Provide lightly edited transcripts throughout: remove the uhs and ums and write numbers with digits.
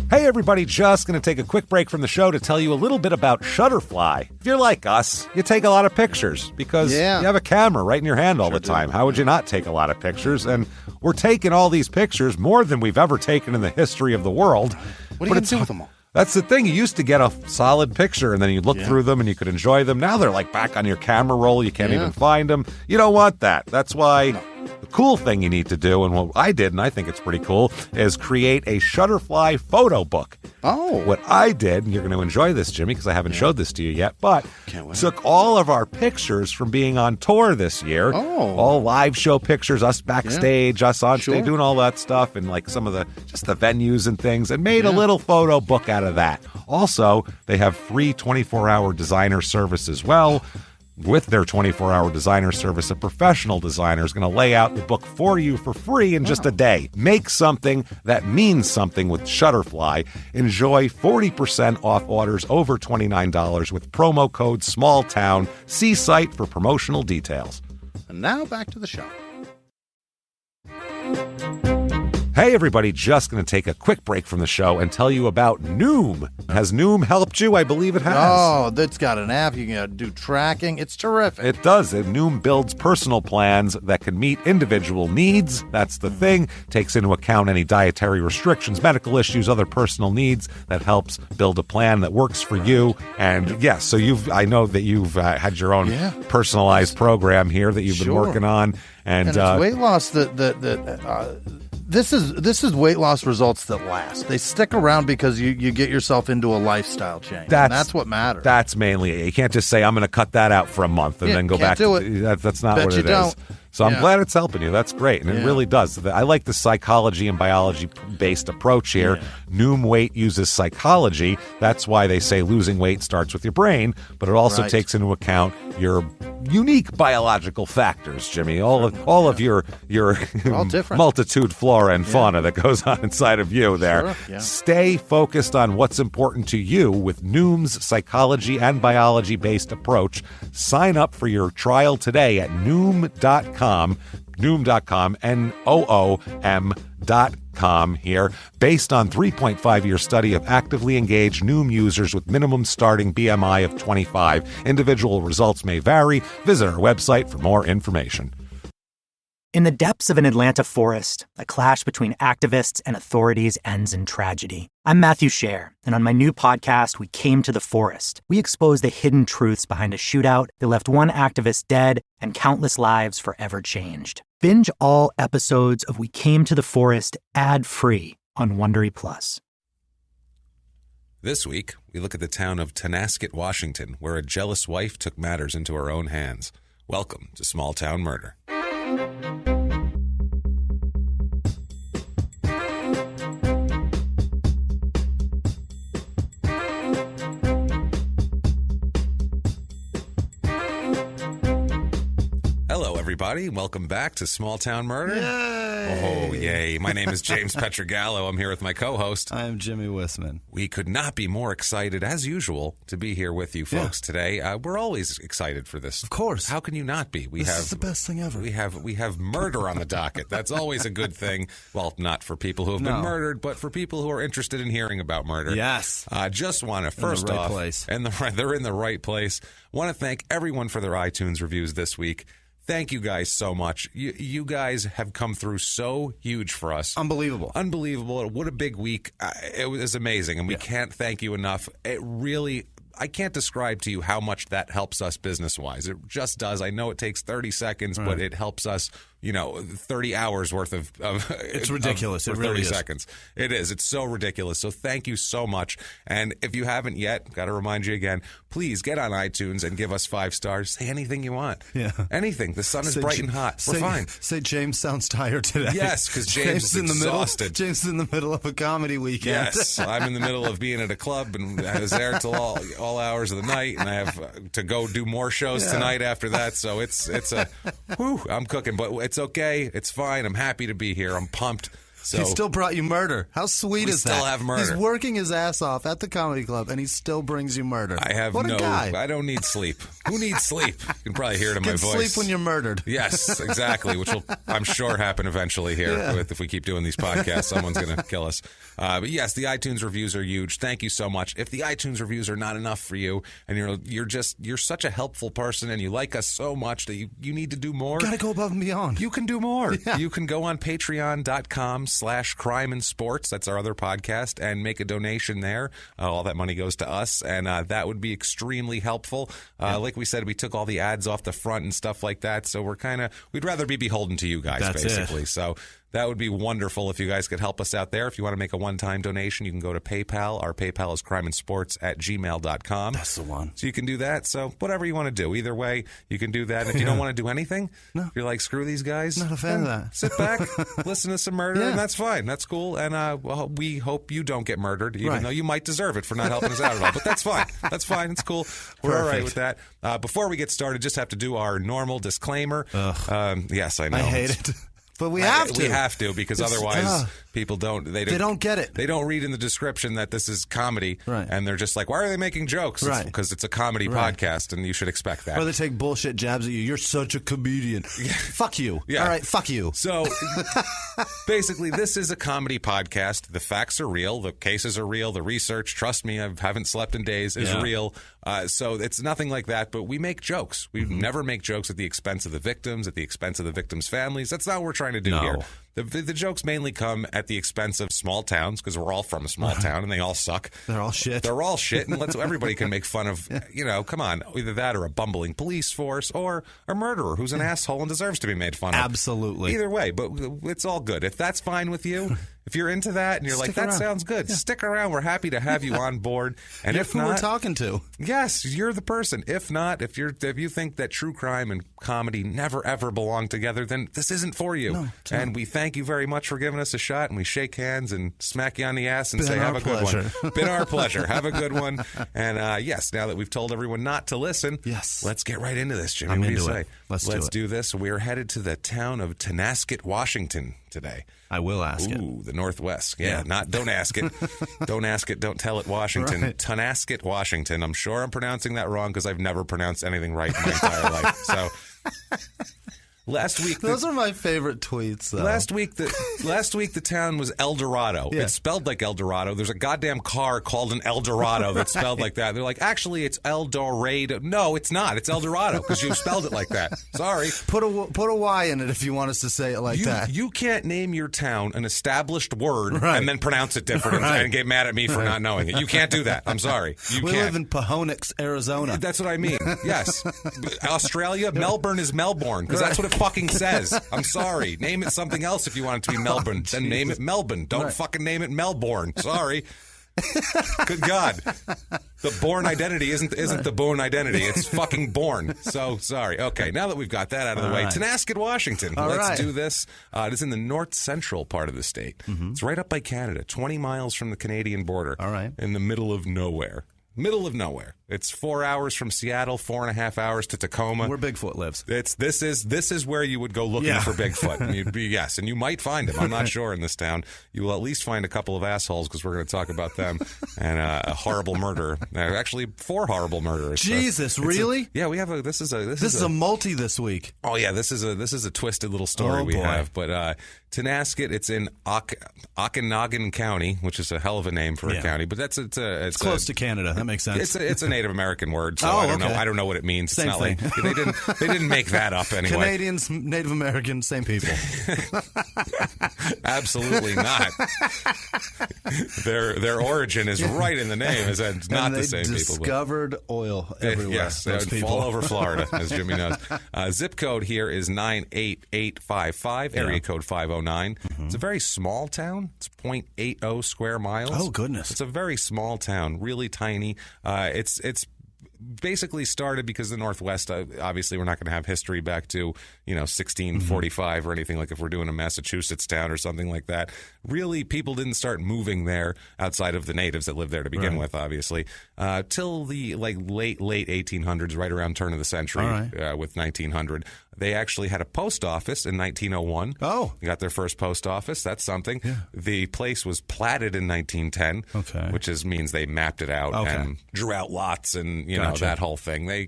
Hey everybody, just going to take a quick break from the show to tell you a little bit about Shutterfly. If you're like us, you take a lot of pictures because you have a camera right in your hand all the time. How would you not take a lot of pictures? And we're taking all these pictures, more than we've ever taken in the history of the world. What are you going to do with them all? That's the thing. You used to get a solid picture, and then you'd look through them, and you could enjoy them. Now they're like back on your camera roll. You can't even find them. You don't want that. That's why the cool thing you need to do, and what I did, and I think it's pretty cool, is create a Shutterfly photo book. Oh. What I did, and you're going to enjoy this, Jimmy, because I haven't showed this to you yet, but took all of our pictures from being on tour this year. Oh. All live show pictures, us backstage, us on stage, doing all that stuff, and like some of the venues and things, and made a little photo book out of that. Also, they have free 24-hour designer service as well. With their 24-hour designer service, a professional designer is going to lay out the book for you for free in just a day. Make something that means something with Shutterfly. Enjoy 40% off orders over $29 with promo code SMALLTOWN. See site for promotional details. And now back to the show. Hey everybody, just going to take a quick break from the show and tell you about Noom. Has Noom helped you? I believe it has. Oh, that's got an app. You can do tracking. It's terrific. It does. Noom builds personal plans that can meet individual needs. That's the thing. Takes into account any dietary restrictions, medical issues, other personal needs. That helps build a plan that works for you. And yes, so I know that you've had your own personalized program here that you've been working on. And it's weight loss This is weight loss results that last. They stick around because you get yourself into a lifestyle change. That's what matters. That's mainly it. You can't just say, I'm going to cut that out for a month and then go back. Do it. That's not what it is. So I'm glad it's helping you. That's great. And it really does. I like the psychology and biology-based approach here. Noom Weight uses psychology. That's why they say losing weight starts with your brain, but it also takes into account your unique biological factors, Jimmy. All of your multitude flora and fauna that goes on inside of you there. Sure, Stay focused on what's important to you with Noom's psychology and biology-based approach. Sign up for your trial today at Noom.com, Noom.com here, based on 3.5-year study of actively engaged Noom users with minimum starting BMI of 25. Individual results may vary. Visit our website for more information. In the depths of an Atlanta forest, a clash between activists and authorities ends in tragedy. I'm Matthew Scher, and on my new podcast, We Came to the Forest, we expose the hidden truths behind a shootout that left one activist dead and countless lives forever changed. Binge all episodes of We Came to the Forest ad-free on Wondery Plus. This week, we look at the town of Tonasket, Washington, where a jealous wife took matters into her own hands. Welcome to Small Town Murder. Hello, everybody. Welcome back to Small Town Murder. Yay! Oh, yay. My name is James Pietragallo. I'm here with my co-host. I'm Jimmy Whisman. We could not be more excited, as usual, to be here with you folks today. We're always excited for this. Of course. How can you not be? This is the best thing ever. We have murder on the docket. That's always a good thing. Well, not for people who have been murdered, but for people who are interested in hearing about murder. Yes. Just want to first off, they're in the right place. Want to thank everyone for their iTunes reviews this week. Thank you guys so much. You guys have come through so huge for us. Unbelievable. What a big week. It was amazing, and we can't thank you enough. It really, I can't describe to you how much that helps us business-wise. It just does. I know it takes 30 seconds, but it helps us, 30 hours worth of it's ridiculous. It really 30 is. seconds. It is. It's so ridiculous. So thank you so much. And if you haven't yet, got to remind you again, please get on iTunes and give us 5 stars. Say anything you want. Yeah. Anything. The sun is bright and hot. We're fine. Say James sounds tired today. Yes, because James is exhausted. James is in the middle of a comedy weekend. Yes, I'm in the middle of being at a club, and I was there till all hours of the night, and I have to go do more shows tonight after that. So it's I'm cooking, but it's okay. It's fine. I'm happy to be here. I'm pumped. So he still brought you murder. How sweet is that? We still have murder. He's working his ass off at the comedy club, and he still brings you murder. What a guy. I don't need sleep. Who needs sleep? You can probably hear it in my voice. Sleep when you're murdered. Yes, exactly, which will, I'm sure, happen eventually here. If we keep doing these podcasts, someone's going to kill us. But yes, the iTunes reviews are huge. Thank you so much. If the iTunes reviews are not enough for you, and you're such a helpful person, and you like us so much that you need to do more. Got to go above and beyond. You can do more. Yeah. You can go on patreon.com/crimeinsports. That's our other podcast, and make a donation there. All that money goes to us, and that would be extremely helpful. Like we said, we took all the ads off the front and stuff like that, so we'd rather be beholden to you guys, basically. So that would be wonderful if you guys could help us out there. If you want to make a one-time donation, you can go to PayPal. Our PayPal is crimeinsports@gmail.com. That's the one. So you can do that. So whatever you want to do. Either way, you can do that. If you don't want to do anything, if you're like, screw these guys. Not a fan of that. Sit back, listen to some murder, and that's fine. That's cool. And we hope you don't get murdered, even though you might deserve it for not helping us out at all. But that's fine. That's fine. It's cool. We're all right with that. Before we get started, just have to do our normal disclaimer. Yes, I know. I hate it. But we have to. We have to, because otherwise people don't. They don't get it. They don't read in the description that this is comedy, and they're just like, "Why are they making jokes?" Because it's a comedy podcast, and you should expect that. Or they take bullshit jabs at you. You're such a comedian. Fuck you. Yeah. All right, fuck you. So basically, this is a comedy podcast. The facts are real. The cases are real. The research, trust me, I haven't slept in days, is real. So it's nothing like that. But we make jokes. We never make jokes at the expense of the victims, at the expense of the victims' families. That's not what we're trying to do here. The jokes mainly come at the expense of small towns, because we're all from a small town and they all suck. They're all shit. They're all shit, and everybody can make fun of, come on, either that or a bumbling police force or a murderer who's an asshole and deserves to be made fun of. Absolutely. Either way, but it's all good. If that's fine with you, if you're into that and you're like, that sounds good, stick around. We're happy to have you on board. And if not, who we're talking to. Yes, you're the person. If not, if you think that true crime and comedy never ever belong together, then this isn't for you. No, and we thank you very much for giving us a shot, and we shake hands and smack you on the ass and say, have a good one. Been our pleasure. Have a good one. And yes, now that we've told everyone not to listen, let's get right into this, Jimmy. I'm what do you into say? It. Let's do this. We're headed to the town of Tonasket, Washington today. I will ask it. Ooh, the Northwest. Yeah. Don't ask it. Don't ask it. Don't tell it, Washington. Right. Tonasket, Washington. I'm sure I'm pronouncing that wrong, because I've never pronounced anything right in my entire life. So last week, those are my favorite tweets, though. Last week, the town was El Dorado. Yeah. It's spelled like El Dorado. There's a goddamn car called an El Dorado that's spelled like that. They're like, actually, it's El Dorado. No, it's not. It's El Dorado, because you spelled it like that. Sorry. Put a Y in it if you want us to say it like that. You can't name your town an established word and then pronounce it different and get mad at me for not knowing it. You can't do that. I'm sorry. We live in Pahonix, Arizona. That's what I mean. Yes. Australia, Melbourne is Melbourne, because that's what it fucking says. I'm sorry. Name it something else if you want it to be Melbourne. Then name it Melbourne. Don't fucking name it Melbourne. Sorry. Good God. The born identity isn't the born identity. It's fucking born. So sorry. Okay, now that we've got that out of the way, Tonasket, Washington. Let's do this. It is in the north central part of the state. It's right up by Canada, 20 miles from the Canadian border. All right. In the middle of nowhere. Middle of nowhere. It's 4 hours from Seattle, 4.5 hours to Tacoma. Where Bigfoot lives. This is where you would go looking for Bigfoot. And and you might find him. I'm not sure in this town. You will at least find a couple of assholes, because we're going to talk about them, and a horrible murderer. Actually, 4 horrible murderers. Jesus, really? We have a. This is a multi this week. Oh yeah, this is a twisted little story we have. But Tonasket, it's in Okanagan County, which is a hell of a name for a county. But it's close to Canada. That makes sense. It's a Native American word, so I don't know what it means. Same it's not thing. Like they didn't make that up anyway. Canadians, Native Americans, same people. Absolutely not. Their origin is right in the name. Is that not the same people? Discovered oil everywhere. Yes, they would fall over Florida, as Jimmy knows. Zip code here is 98855, area code 509. It's a very small town. It's 0.80 square miles. Oh, goodness. It's a very small town, really tiny. It's basically started because the Northwest, obviously we're not going to have history back to, 1645 or anything, like if we're doing a Massachusetts town or something like that. Really, people didn't start moving there outside of the natives that lived there to begin with, obviously, till the late 1800s, right around turn of the century, with 1900. They actually had a post office in 1901. Oh. They got their first post office. That's something. Yeah. The place was platted in 1910, which means they mapped it out and drew out lots and, that whole thing. They,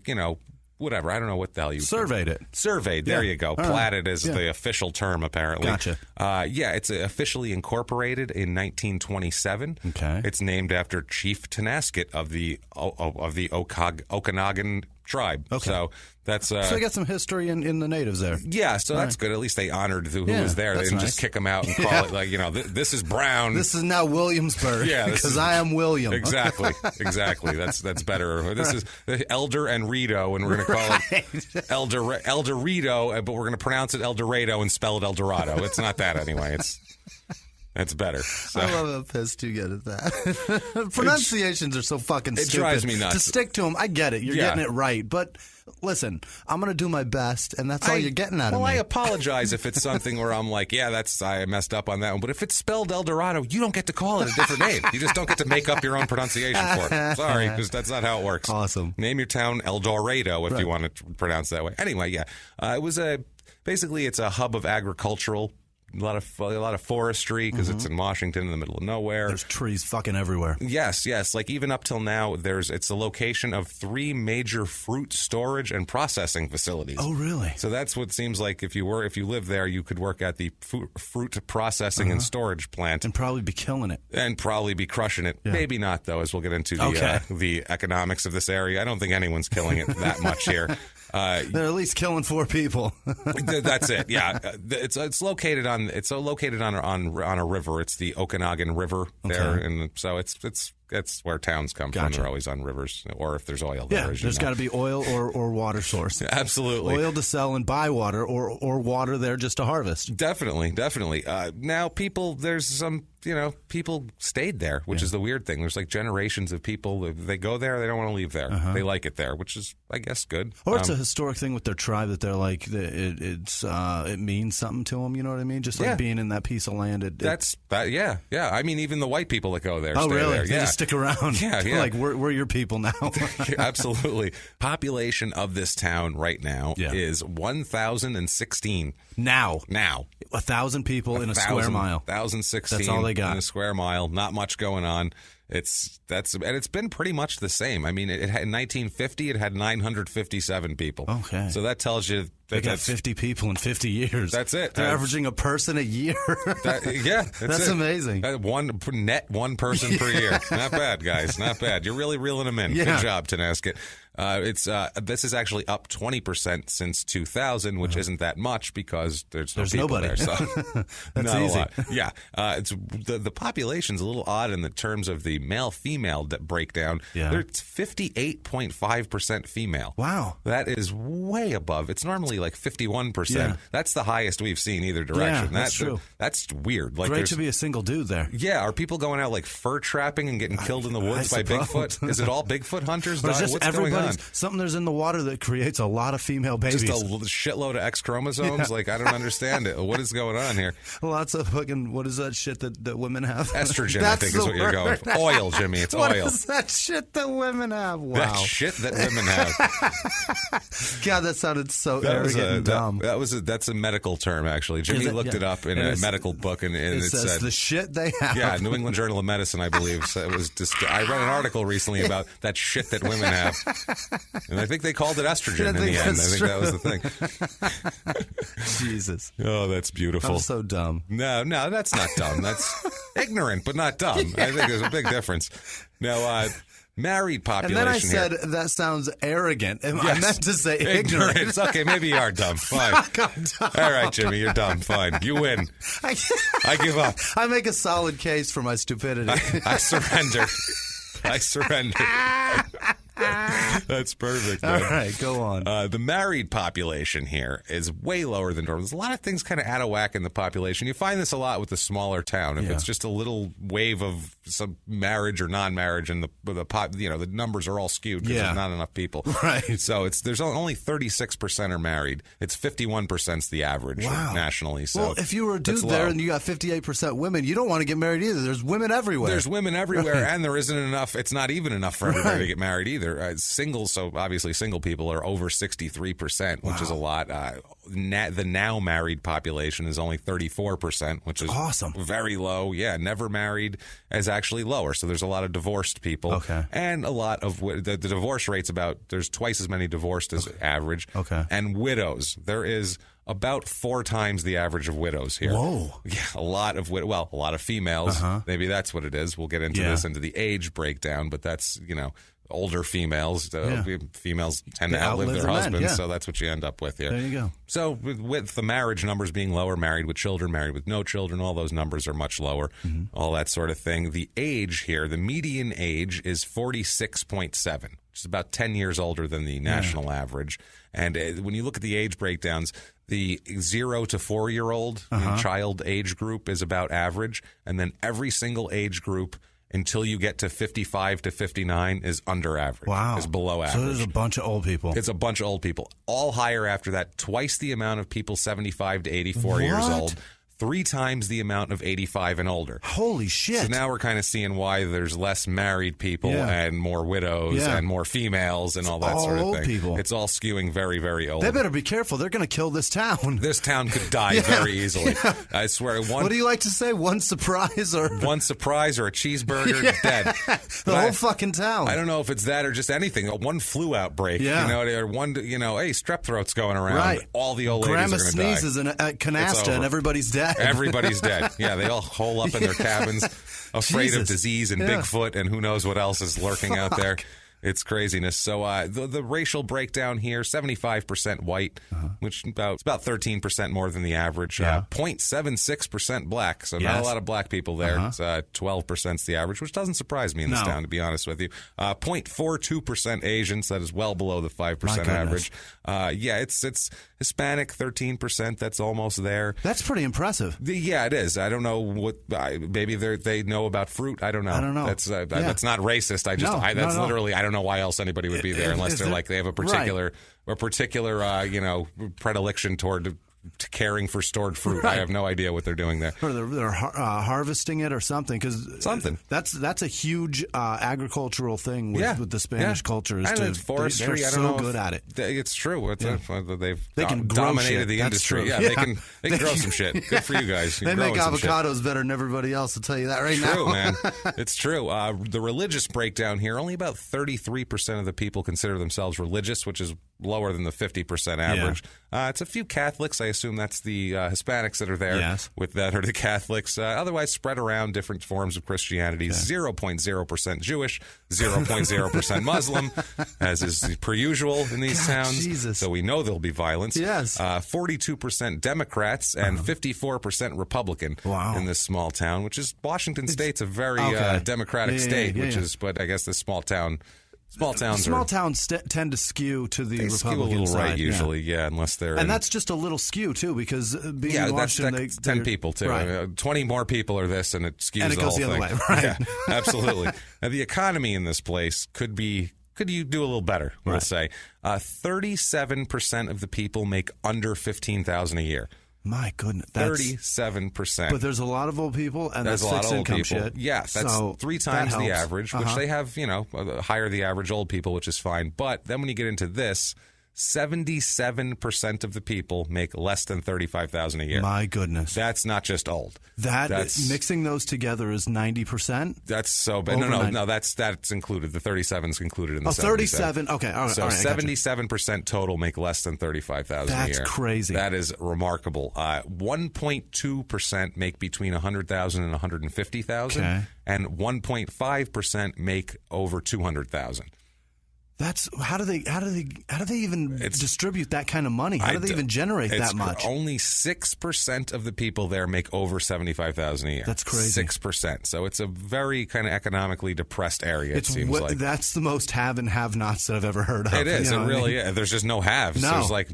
whatever. I don't know what the hell you... Surveyed it. Surveyed. There you go. All platted is the official term, apparently. Gotcha. It's officially incorporated in 1927. Okay. It's named after Chief Tonasket of the Okanagan tribe. Okay. So that's so they got some history in the natives there. Yeah, so that's good. At least they honored who was there. They didn't just kick them out and call it this is Brown. This is now Williamsburg. Yeah, because I am William. Exactly. That's better. This is Elder and Rito, and we're going to call it Elder Rito, but we're going to pronounce it El Dorado and spell it El Dorado. It's not that anyway. That's better. So. I love how pissed you get at that. Pronunciations are so fucking stupid. It drives me nuts. To stick to them, I get it. You're getting it right. But listen, I'm going to do my best, and that's all you're getting out of me. Well, I apologize if it's something where I'm like, I messed up on that one. But if it's spelled El Dorado, you don't get to call it a different name. You just don't get to make up your own pronunciation for it. Sorry, because that's not how it works. Awesome. Name your town El Dorado if you want to pronounce it that way. Anyway, it was basically it's a hub of agricultural. A lot of forestry because it's in Washington in the middle of nowhere. There's trees fucking everywhere. Yes. Like even up till now, it's the location of 3 major fruit storage and processing facilities. Oh, really? So that's what it seems like if you live there, you could work at the fruit processing and storage plant and probably be killing it and probably be crushing it. Yeah. Maybe not though, as we'll get into the economics of this area. I don't think anyone's killing it that much here. They're at least killing 4 people. That's it. Yeah, it's located on a river. It's the Okanagan River there, and so it's where towns come from. They're always on rivers, or if there's oil there. Yeah, there's got to be oil or water source. Absolutely, oil to sell and buy water, or water there just to harvest. Definitely. Now there's some. People stayed there, which is the weird thing. There's like generations of people. They go there. They don't want to leave there. They like it there, which is, I guess, good. Or it's a historic thing with their tribe that they're like, it means something to them. You know what I mean? Just like being in that piece of land. Yeah. I mean, even the white people that go there stay really? there. They just stick around. Yeah. Like, we're your people now. Absolutely. Population of this town right now is 1,016. Now. 1,000 people in a square mile. 1,016. That's all they got. In a square mile. Not much going on. And it's been pretty much the same. I mean, in 1950, it had 957 people. Okay. So that tells you they got 50 people in 50 years. That's it. They're averaging a person a year. That's amazing. One person per year. Not bad, guys. Not bad. You're really reeling them in. Yeah. Good job, Tonasket. This is actually up 20% since 2000, which isn't that much because there's no people nobody there. So that's not easy. A lot. Yeah, it's the population's a little odd in the terms of the male-female breakdown. Yeah, it's 58.5% female. Wow, that is way above. It's normally like 51%. Yeah. That's the highest we've seen either direction. Yeah, that's true. That's weird. Like, great to be a single dude there. Yeah, are people going out like fur trapping and getting killed in the woods by Bigfoot? Is it all Bigfoot hunters? What's going on? Something there's in the water that creates a lot of female babies. Just a shitload of X chromosomes? Yeah. Like, I don't understand it. What is going on here? Lots of fucking, what is that shit that women have? Estrogen, I think, is what you're going for. Oil, Jimmy. It's what oil. What is that shit that women have? Wow. That shit that women have. God, that sounded so arrogant and dumb. That's a medical term, actually. Jimmy looked it up in a medical book, and it said the shit they have. Yeah, New England Journal of Medicine, I believe. So it was I read an article recently about that shit that women have. And I think they called it estrogen in the end. I think that was the thing. Jesus. Oh, that's beautiful. I'm so dumb. No, that's not dumb. That's ignorant, but not dumb. I think there's a big difference. Now, married population. And then I said that sounds arrogant. Yes. I meant to say ignorant. It's okay, maybe you are dumb. Fine. All right, Jimmy, you're dumb. Fine. You win. I give up. I make a solid case for my stupidity. I surrender. I surrender. That's perfect, man. All right, go on. The married population here is way lower than normal. There's a lot of things kind of out of whack in the population. You find this a lot with the smaller town. If it's just a little wave of some marriage or non-marriage, and the numbers are all skewed because there's not enough people. Right. So there's only 36% are married. It's 51% is the average nationally. So if you were a dude there and you got 58% women, you don't want to get married either. There's women everywhere. There's women everywhere, and there isn't enough. It's not even enough for everybody to get married either. Singles, so obviously single people are over 63%, which is a lot. The now married population is only 34%, which is awesome. Very low. Yeah, never married is actually lower. So there's a lot of divorced people. Okay. And a lot of the divorce rate's there's twice as many divorced as average. Okay. And widows, there is about 4 times the average of widows here. Whoa. Yeah, a lot of a lot of females. Maybe that's what it is. We'll get into this, into the age breakdown, but that's, older females. Females tend to outlive their husbands, so that's what you end up with here. There you go. So with the marriage numbers being lower, married with children, married with no children, all those numbers are much lower, all that sort of thing. The age here, the median age is 46.7, which is about 10 years older than the national average. And when you look at the age breakdowns, the 0 to 4-year-old child age group is about average, and then every single age group until you get to 55 to 59 is under average. Wow. Is below average. So there's a bunch of old people. It's a bunch of old people. All higher after that. Twice the amount of people 75 to 84 years old. 3 times the amount of 85 and older. Holy shit. So now we're kind of seeing why there's less married people and more widows and more females and all that sort of thing. People. It's all skewing very, very old. They better be careful. They're going to kill this town. This town could die very easily. I swear. What do you like to say? One surprise or a cheeseburger, dead. The whole fucking town. I don't know if it's that or just anything. One flu outbreak. Or one, hey, strep throat's going around. Right. All the old ladies Grandma are going to die. sneezes in a canasta and everybody's dead. Everybody's dead. Yeah, they all hole up in their cabins, afraid of disease and Bigfoot and who knows what else is lurking out there. It's craziness. So the racial breakdown here, 75% white, which it's about 13% more than the average. 0.76% black, so not a lot of black people there. It's 12% is the average, which doesn't surprise me in this town, to be honest with you. 0.42% Asians, that is well below the 5% average. It's Hispanic, 13%. That's almost there. That's pretty impressive. It is. I don't know what. Maybe they know about fruit. I don't know. That's not racist. That's literally. I don't know why else anybody would be there unless they're like they have a particular predilection toward caring for stored fruit. I have no idea what they're doing there. Or they're harvesting it or something. That's a huge agricultural thing with the Spanish culture. Is forestry. They're so good at it. It's true. They can dominated the industry. True. They can grow some shit. Good for you guys. They make avocados better than everybody else. I'll tell you that right now. True, man. It's true. The religious breakdown here, only about 33% of the people consider themselves religious, which is lower than the 50% average. It's a few Catholics. I assume that's the Hispanics that are there with that are the Catholics. Otherwise spread around different forms of Christianity. 0.0% Jewish, 0.0% Muslim, as is per usual in these towns. Jesus. So we know there'll be violence. Yes. 42% Democrats and 54% Republican in this small town, which is Washington State's a very democratic state, but I guess this small town. Small towns tend to skew to the Republican skew a little side, right usually, unless they're that's just a little skew too, because being in Washington, that's 10 people too. Right. 20 more people are this, and it skews and it goes the whole the other thing. way. Right. Yeah, absolutely. Now the economy in this place could you do a little better? We'll say 37% of the people make under $15,000 a year. My goodness, 37%. But there's a lot of old people, and there's that's a lot of old income people. shit. Yeah, that's 3 times the average, which they have, higher the average old people, which is fine. But then when you get into this, 77% of the people make less than $35,000 a year. My goodness, that's not just old. That's mixing those together is 90%. That's so bad. No, that's included. The 37 is included in the 37. Okay, all right. So 77% total make less than $35,000 a year. That's crazy. That is remarkable. 1.2% make between $100,000 and $150,000, and 1.5% make over $200,000. That's how do they even distribute that kind of money? How do they even generate that much? Only 6% of the people there make over $75,000 a year. That's crazy. 6%. So it's a very kind of economically depressed area. It seems like that's the most have and have-nots that I've ever heard of. It is. It really is. There's just no haves. No. There's like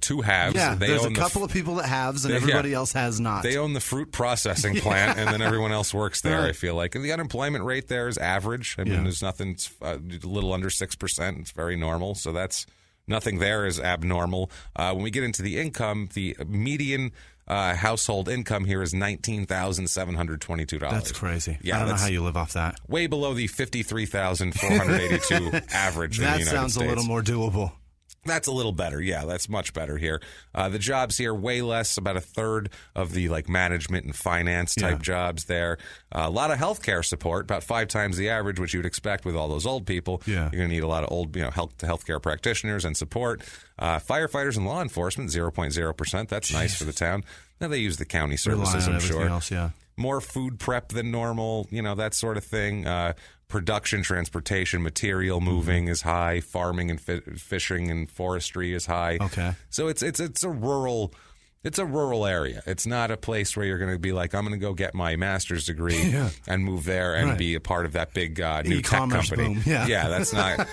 two halves. Yeah, there's a couple of people that haves and everybody else has not. They own the fruit processing plant, and then everyone else works there. I feel like, and the unemployment rate there is average. I mean, there's nothing. It's a little under 6%. It's very normal, so that's nothing there is abnormal. When we get into the income, the median household income here is $19,722. That's crazy. Yeah, I don't know how you live off that. Way below the $53,482 average in the United States. That sounds a little more doable. That's a little better. Yeah, that's much better here. The jobs here, way less, about a third of the like management and finance type jobs there. A lot of healthcare support, about 5 times the average, which you would expect with all those old people. Yeah. You're going to need a lot of old, healthcare practitioners and support. Firefighters and law enforcement, 0.0%. That's nice for the town. Now they use the county services, I'm sure. Else, more food prep than normal, that sort of thing. Production, transportation, material moving is high. Farming and fishing and forestry is high. Okay. So it's a rural area. It's not a place where you're going to be like, I'm going to go get my master's degree and move there and be a part of that big new tech company. Boom. Yeah, that's not.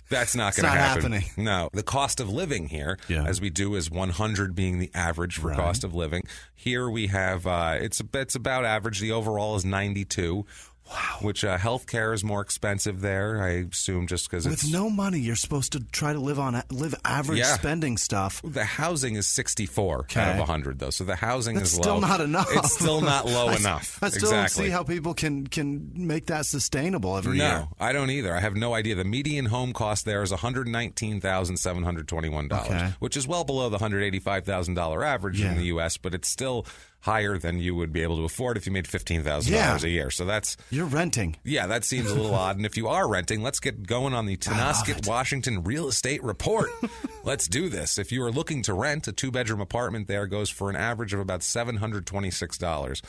That's not going to happen. Happening. No. The cost of living here, as we do, is 100 being the average for cost of living. Here we have, it's about average. The overall is 92. Wow. Which healthcare is more expensive there, I assume, just because with no money, you're supposed to try to live average spending stuff. The housing is 64 out of 100, though, so the housing is low. Still not enough. It's still not low enough. I still don't see how people can make that sustainable every year. No, I don't either. I have no idea. The median home cost there is $119,721, which is well below the $185,000 average in the U.S., but it's still higher than you would be able to afford if you made $15,000 a year. So that's... You're renting. Yeah, that seems a little odd. And if you are renting, let's get going on the Tonasket, Washington Real Estate Report. Let's do this. If you are looking to rent, a 2-bedroom apartment there goes for an average of about $726.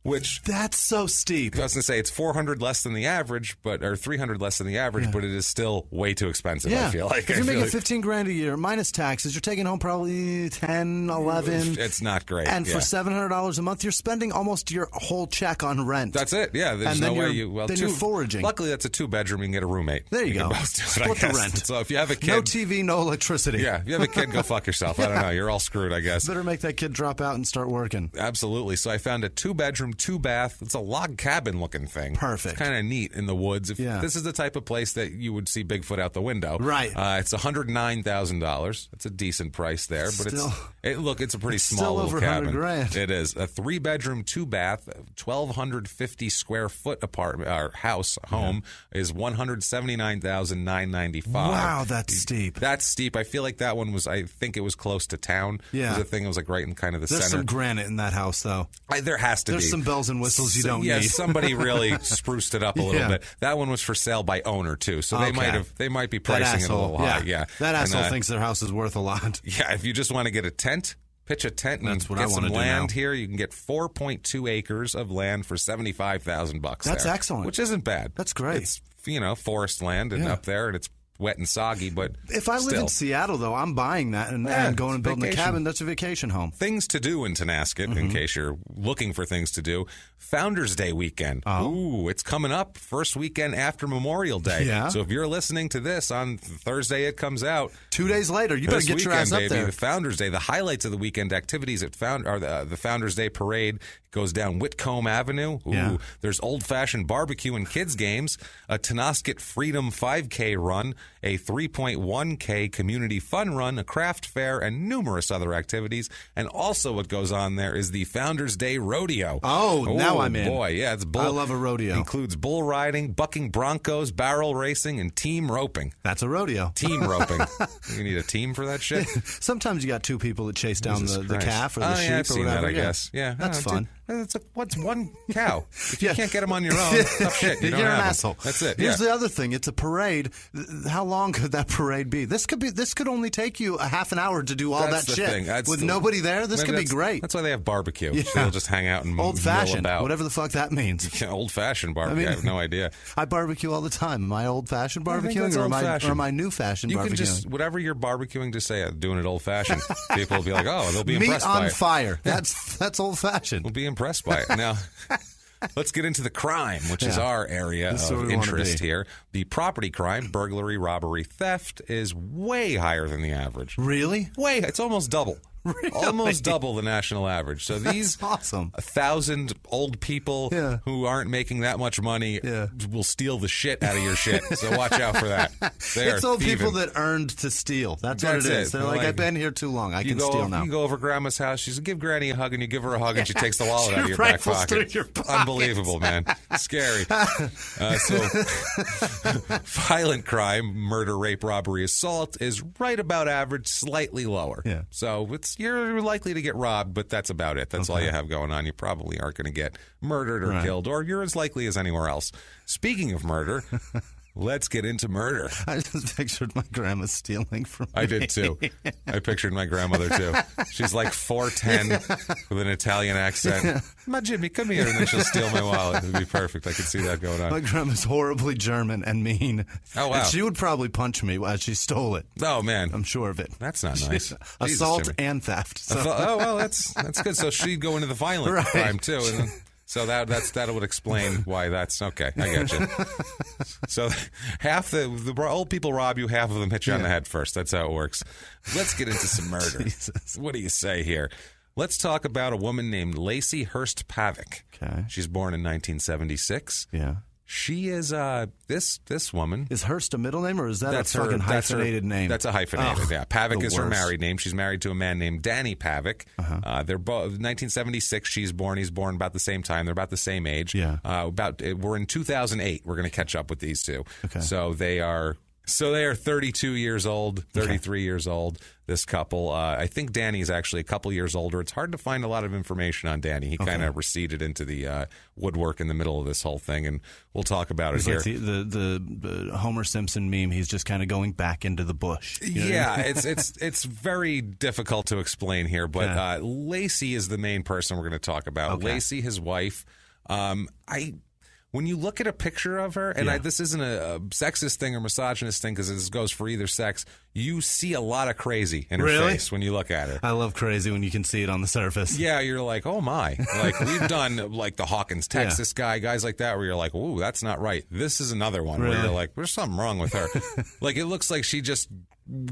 Which that's so steep. I was going to say it's $400 less than the average, or $300 less than the average, but it is still way too expensive. I feel like if you're making $15,000 a year minus taxes, you're taking home probably 10, 11. It's not great. And for $700 a month, you're spending almost your whole check on rent. That's it. Yeah, there's no way you. Well, you're foraging. Luckily, that's a 2-bedroom. You can get a roommate. There you go. Split the rent. So if you have a kid, no TV, no electricity. Yeah, if you have a kid, go fuck yourself. I don't know. You're all screwed, I guess. Better make that kid drop out and start working. Absolutely. So I found a 2-bedroom, 2-bath. It's a log cabin looking thing. Perfect. It's kind of neat in the woods. This is the type of place that you would see Bigfoot out the window. Right. It's $109,000. It's a decent price there, but it's a pretty small little cabin. $100,000. It is a 3-bedroom, 2-bath, 1,250 square foot apartment or home is $179,995. Wow, that's steep. That's steep. I feel like that one was. I think it was close to town. Yeah. It was a thing. It was like right in kind of the center. There's some granite in that house, though. There has to be. There's some bells and whistles you don't need. Yeah, somebody really spruced it up a little bit. That one was for sale by owner too, so they might be pricing it a little high. Yeah, that asshole thinks their house is worth a lot. Yeah, if you just want to get a tent, pitch a tent, and get some land here, you can get 4.2 acres of land for $75,000. That's excellent. Which isn't bad. That's great. It's forest land and up there, and it's wet and soggy, but if I live in Seattle, though, I'm buying that and going and building a cabin. That's a vacation home. Things to do in Tonasket, in case you're looking for things to do. Founders Day weekend. Ooh, it's coming up. First weekend after Memorial Day. Yeah. So if you're listening to this on Thursday, it comes out. 2 days later, you better get your ass up there. The Founders Day. The highlights of the weekend activities are the Founders Day parade. Goes down Whitcomb Avenue. Ooh, there's old-fashioned barbecue and kids games, a Tonasket Freedom 5K run, a 3.1K community fun run, a craft fair, and numerous other activities. And also what goes on there is the Founders Day Rodeo. Now I'm in. Boy, yeah, it's I love a rodeo. Includes bull riding, bucking broncos, barrel racing, and team roping. That's a rodeo. Team roping. You need a team for that shit? Sometimes you got 2 people that chase down the calf or the sheep I've or seen whatever. That, I guess. Yeah, that's fun. What's one cow? If you can't get them on your own, tough shit. You're an asshole. That's it. Here's the other thing. It's a parade. How long could that parade be? This could only take you a half an hour to do all that shit. With nobody there, this could be great. That's why they have barbecue. Yeah. They'll just hang out and old-fashioned, mill about. whatever the fuck that means. Old-fashioned barbecue. I have no idea. I barbecue all the time. Am I old-fashioned barbecuing or am I new-fashioned barbecuing? You can just, whatever you're barbecuing, just say, doing it old-fashioned. People will be like, oh, they'll be impressed by it. Meat on fire. That's old-fashioned. We'll be impressed by it. Now, let's get into the crime, which is our area of interest here. The property crime, burglary, robbery, theft, is way higher than the average. Really? It's almost double. Really? Almost double the national average. So these 1,000 old people who aren't making that much money will steal the shit out of your shit. So watch out for that. It's old people that earned to steal. That's what it is. They're like, I've been here too long. I can steal now. You go over Grandma's house. She says, give Granny a hug, and you give her a hug, and she takes the wallet out of your back pocket. Unbelievable, man. Scary. So violent crime, murder, rape, robbery, assault is right about average, slightly lower. Yeah. So you're likely to get robbed, but that's about it. That's all you have going on. You probably aren't going to get murdered or killed, or you're as likely as anywhere else. Speaking of murder, let's get into murder. I just pictured my grandma stealing from me. I did too. I pictured my grandmother too. She's like 4'10" with an Italian accent. My Jimmy, come here, and then she'll steal my wallet. It would be perfect. I could see that going on. My grandma's horribly German and mean. Oh, wow. And she would probably punch me as she stole it. Oh, man. I'm sure of it. That's not nice. Assault and theft. So. Oh, well, that's good. So she'd go into the violent crime too. And then, so that would explain why that's okay. I get you. So half the old people rob you, half of them hit you on the head first. That's how it works. Let's get into some murder. Jesus. What do you say here? Let's talk about a woman named Lacey Hurst Pavick. Okay. She's born in 1976. Yeah. She is this woman. Is Hurst a middle name, or is that a fucking hyphenated name? That's a hyphenated. Yeah, Pavick is her married name. She's married to a man named Danny Pavick. They're both 1976. She's born. He's born about the same time. They're about the same age. Yeah. We're in 2008. We're going to catch up with these two. Okay. So they are 32 years old, 33 years old, this couple. I think Danny's actually a couple years older. It's hard to find a lot of information on Danny. He kind of receded into the woodwork in the middle of this whole thing, and we'll talk about it here. Like the Homer Simpson meme, he's just kind of going back into the bush. Yeah, it's very difficult to explain here, but Lacey is the main person we're going to talk about. Okay. Lacey, his wife. When you look at a picture of her, and this isn't a sexist thing or misogynist thing because this goes for either sex, you see a lot of crazy in her face when you look at her. I love crazy when you can see it on the surface. Yeah, you're like, oh my. Like, we've done like the Hawkins, Texas guys like that, where you're like, ooh, that's not right. This is another one where you're like, there's something wrong with her. Like, it looks like she just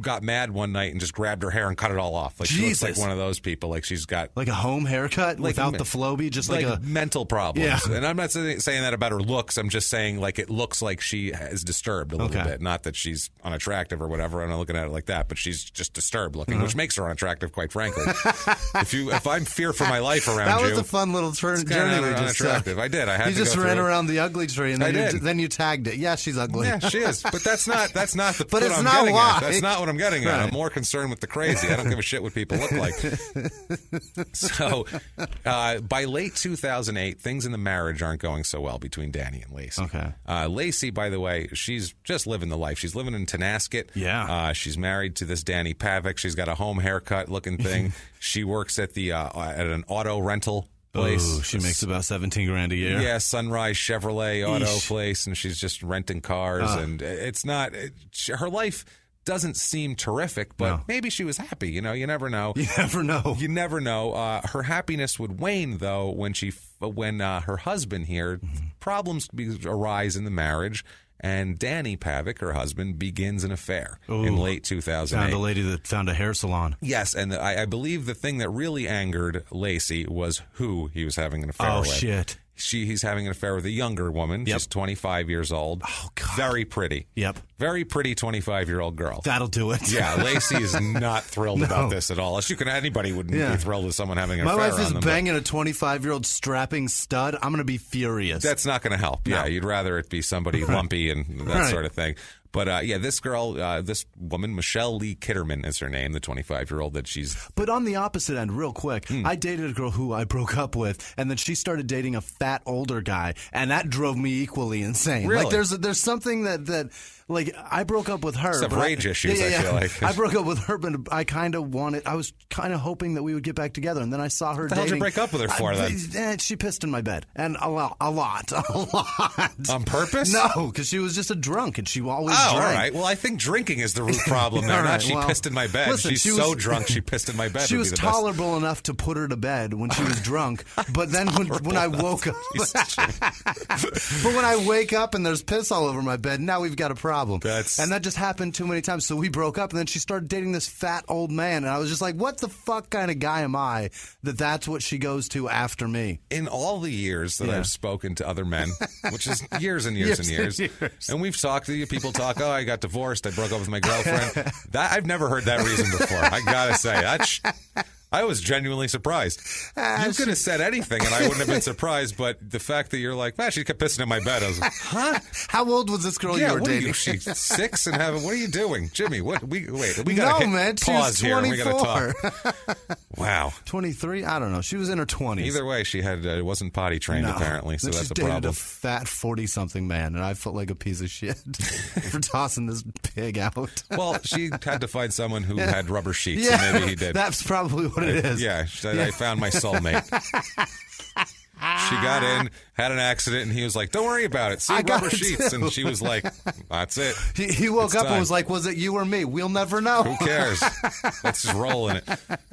got mad one night and just grabbed her hair and cut it all off. Like, she looks like one of those people. Like, she's got like a home haircut without the Flowbee, just like a mental problems. Yeah. And I'm not saying that about her looks. I'm just saying, like, it looks like she is disturbed a little bit. Not that she's unattractive or whatever. I'm not looking at it like that, but she's just disturbed looking, which makes her unattractive, quite frankly. If I'm fear for my life around you, that was a fun little journey. Unattractive. I did. I had. You just ran around the ugly tree, and then you tagged it. Yeah, she's ugly. Yeah, she is. But that's not the. But it's not why. That's not what I'm getting at. I'm more concerned with the crazy. I don't give a shit what people look like. So, by late 2008, things in the marriage aren't going so well between Danny and Lacey. Okay. Lacey, by the way, she's just living the life. She's living in Tonasket. Yeah. She's married to this Danny Pavick. She's got a home haircut looking thing. She works at an auto rental place. Oh, she makes about $17,000 a year. Yeah, Sunrise Chevrolet auto place, and she's just renting cars. And it's not her life doesn't seem terrific, but maybe she was happy. You know, you never know. You never know. You never know. Her happiness would wane, though, when her husband here, problems arise in the marriage, and Danny Pavick, her husband, begins an affair in late 2008. Found a lady that found a hair salon. Yes, and I believe the thing that really angered Lacey was who he was having an affair with. Oh, shit. He's having an affair with a younger woman. Yep. She's 25 years old. Oh, God. Very pretty. Yep. Very pretty 25-year-old girl. That'll do it. Yeah, Lacey is not thrilled about this at all. Anybody wouldn't be thrilled with someone having an affair. My wife is banging a 25-year-old strapping stud. I'm going to be furious. That's not going to help. No. Yeah, you'd rather it be somebody lumpy and that sort of thing. But this girl, this woman, Michelle Lee Kitterman is her name, the 25-year-old that she's... But on the opposite end, real quick, I dated a girl who I broke up with, and then she started dating a fat older guy, and that drove me equally insane. Really? Like there's something that like I broke up with her. Some rage issues, I feel like. I broke up with her, but I was kind of hoping that we would get back together, and then I saw her dating. What the hell did you break up with her for then? She pissed in my bed, and a lot. On purpose? No, because she was just a drunk, and she always drank. All right. Well, I think drinking is the root problem there. Not she pissed in my bed. Listen, She's so drunk she pissed in my bed. She was tolerable enough to put her to bed when she was drunk, but then when I woke up... But when I wake up and there's piss all over my bed, now we've got a problem. And that just happened too many times. So we broke up, and then she started dating this fat old man, and I was just like, what the fuck kind of guy am I that's what she goes to after me? In all the years that I've spoken to other men, which is years and years and years, and we've talked to you, people talk, I got divorced, I broke up with my girlfriend. I've never heard that reason before. I gotta say, I was genuinely surprised. You could have said anything, and I wouldn't have been surprised. But the fact that you're like, man, she kept pissing in my bed. I was like, huh? How old was this girl you were dating? She's 6 and having. What are you doing, Jimmy? We got man, pause she was 24. here. And we got to talk. Wow, 23. I don't know. She was in her 20s. Either way, she wasn't potty trained apparently, so that's a problem. She dated a fat 40-something man, and I felt like a piece of shit for tossing this pig out. Well, she had to find someone who had rubber sheets, and maybe he did. That's probably what it is. Yeah, I found my soulmate. She got in, had an accident, and he was like, don't worry about it. See rubber sheets. And she was like, that's it. He woke up and was like, was it you or me? We'll never know. Who cares? Let's just roll in it.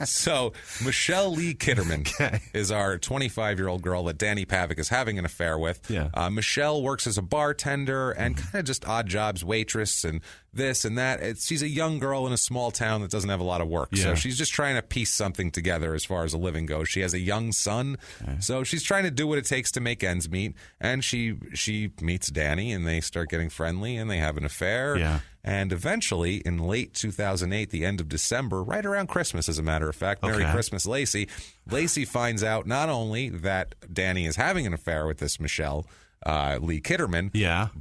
So Michelle Lee Kitterman is our 25-year-old girl that Danny Pavic is having an affair with. Yeah. Michelle works as a bartender and kind of just odd jobs, waitress and this and that. She's a young girl in a small town that doesn't have a lot of work. Yeah. So she's just trying to piece something together as far as a living goes. She has a young son. Okay. So she's trying to do what it takes to make ends meet. And she meets Danny, and they start getting friendly, and they have an affair. Yeah. And eventually, in late 2008, the end of December, right around Christmas, as a matter of fact, Merry Christmas, Lacey. Lacey finds out not only that Danny is having an affair with this Michelle Lee Kitterman,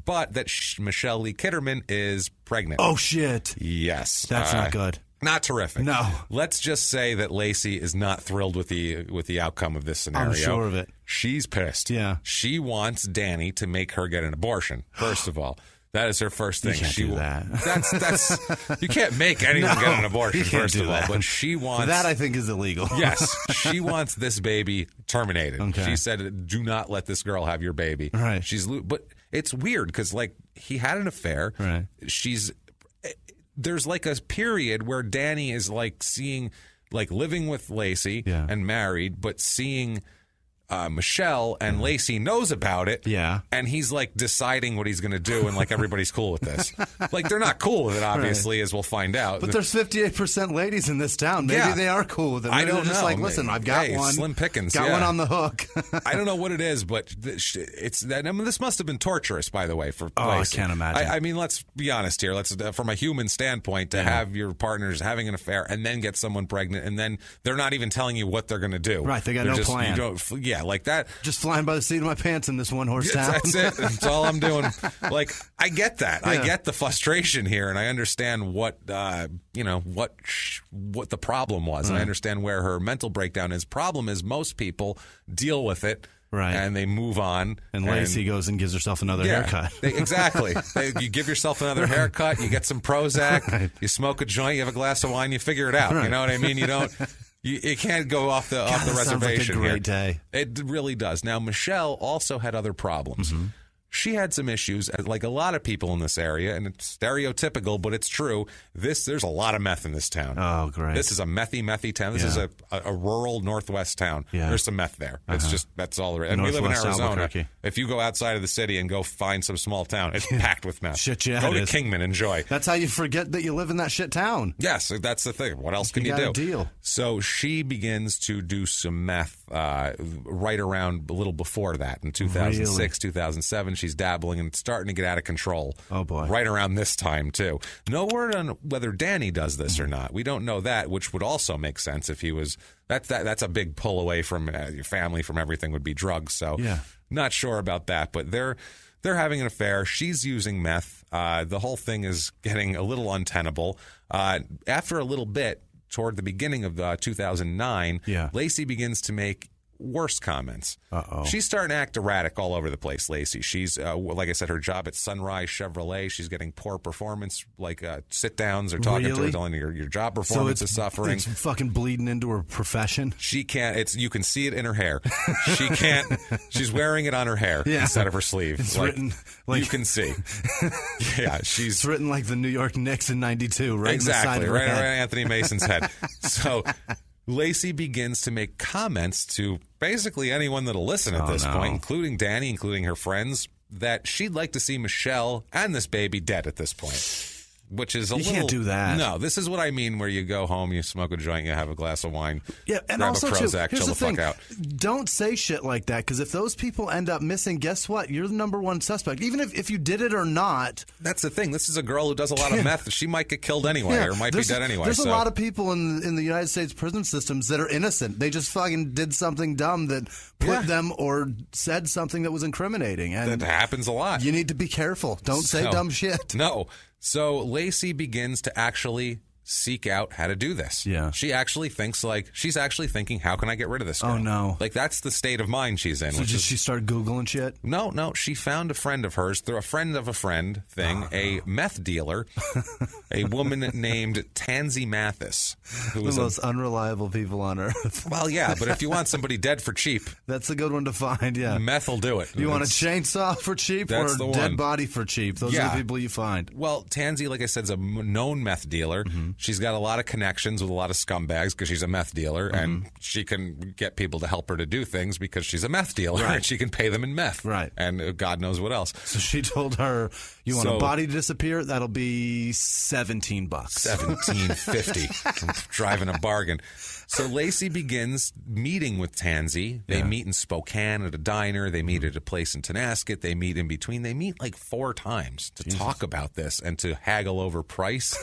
but that Michelle Lee Kitterman is pregnant. Oh, shit. Yes. That's not good. Not terrific. No. Let's just say that Lacey is not thrilled with the outcome of this scenario. I'm sure of it. She's pissed. Yeah. She wants Danny to make her get an abortion, first of all. That is her first thing. You can't do that. That's you can't make anyone get an abortion, first of all. But she wants that. I think is illegal. Yes, she wants this baby terminated. Okay. She said, "Do not let this girl have your baby." Right. But it's weird because like he had an affair. Right. There's like a period where Danny is like seeing, like living with Lacey and married, but seeing Michelle, and Lacey knows about it. Yeah. And he's like deciding what he's going to do, and like everybody's cool with this. Like they're not cool with it, obviously, as we'll find out. But there's 58% ladies in this town. Maybe they are cool with it. Maybe I don't know. Just like, listen, I've got one. Slim pickings. Got one on the hook. I don't know what it is, but it's that. I mean, this must have been torturous, by the way, for Lacey. I can't imagine. I mean, let's be honest here. Let's from a human standpoint, to have your partners having an affair and then get someone pregnant, and then they're not even telling you what they're going to do. Right. They got no plan. Like that. Just flying by the seat of my pants in this one horse town. That's it. That's all I'm doing. Like, I get that. Yeah. I get the frustration here, and I understand what what the problem was. And I understand where her mental breakdown is. Problem is, most people deal with it. Right. And they move on. And Lacey goes and gives herself another haircut. Exactly. You give yourself another haircut, you get some Prozac, you smoke a joint, you have a glass of wine, you figure it out. Right. You know what I mean? You don't... You can't go off the reservation. Sounds like a great day. It really does. Now, Michelle also had other problems. Mm-hmm. She had some issues, like a lot of people in this area, and it's stereotypical, but it's true. There's a lot of meth in this town. Oh, great. This is a methy town. This is a rural northwest town. Yeah. There's some meth there. It's just, that's all there is. And we live in Arizona. If you go outside of the city and go find some small town, it's packed with meth. Shit, yeah, go to Kingman, enjoy. That's how you forget that you live in that shit town. Yes, that's the thing. What else can you do? Deal. So she begins to do some meth right around a little before that. In 2006, 2007, she's dabbling and it's starting to get out of control. Oh, boy. Right around this time, too. No word on whether Danny does this or not. We don't know that, which would also make sense if he was... That's a big pull away from your family, from everything, would be drugs. So not sure about that. But they're they're having an affair. She's using meth. The whole thing is getting a little untenable. After a little bit, toward the beginning of 2009, Lacey begins to make worse comments. She's starting to act erratic all over the place, Lacey. She's, like I said, her job at Sunrise Chevrolet, she's getting poor performance, like sit-downs or talking to her, telling her your job performance is suffering. It's fucking bleeding into her profession. She can't, you can see it in her hair. She can't, she's wearing it on her hair instead of her sleeve. It's written like... You can see. It's written like the New York Knicks in 92, right? Exactly, right on Anthony Mason's head. So... Lacey begins to make comments to basically anyone that'll listen at this point, including Danny, including her friends, that she'd like to see Michelle and this baby dead at this point. Which is you can't do that. No, this is what I mean where you go home, you smoke a joint, you have a glass of wine, and grab also a Prozac, too, chill the fuck out. Don't say shit like that, because if those people end up missing, guess what? You're the number one suspect. Even if you did it or not. That's the thing. This is a girl who does a lot of meth. She might get killed anyway or might be dead anyway. There's a lot of people in the United States prison systems that are innocent. They just fucking did something dumb that put them or said something that was incriminating. And that happens a lot. You need to be careful. Don't say dumb shit. No. So Lacey begins to actually seek out how to do this. Yeah. She actually thinks she's actually thinking, how can I get rid of this girl? Oh, no. Like, that's the state of mind she's in. So did she start Googling shit? No. She found a friend of hers through a friend of a friend thing, a meth dealer, a woman named Tansy Mathis. Who was the most unreliable people on earth. Well, yeah, but if you want somebody dead for cheap. That's a good one to find, yeah. Meth will do it. You want a chainsaw for cheap or a dead body for cheap? Those are the people you find. Well, Tansy, like I said, is a known meth dealer. Mm-hmm. She's got a lot of connections with a lot of scumbags because she's a meth dealer, and she can get people to help her to do things because she's a meth dealer, and she can pay them in meth, and God knows what else. So she told her, "You want a body to disappear? That'll be $17. $17.50. I'm driving a bargain." So Lacey begins meeting with Tansy. They meet in Spokane at a diner. They meet at a place in Tonasket. They meet in between. They meet like 4 times to talk about this and to haggle over price.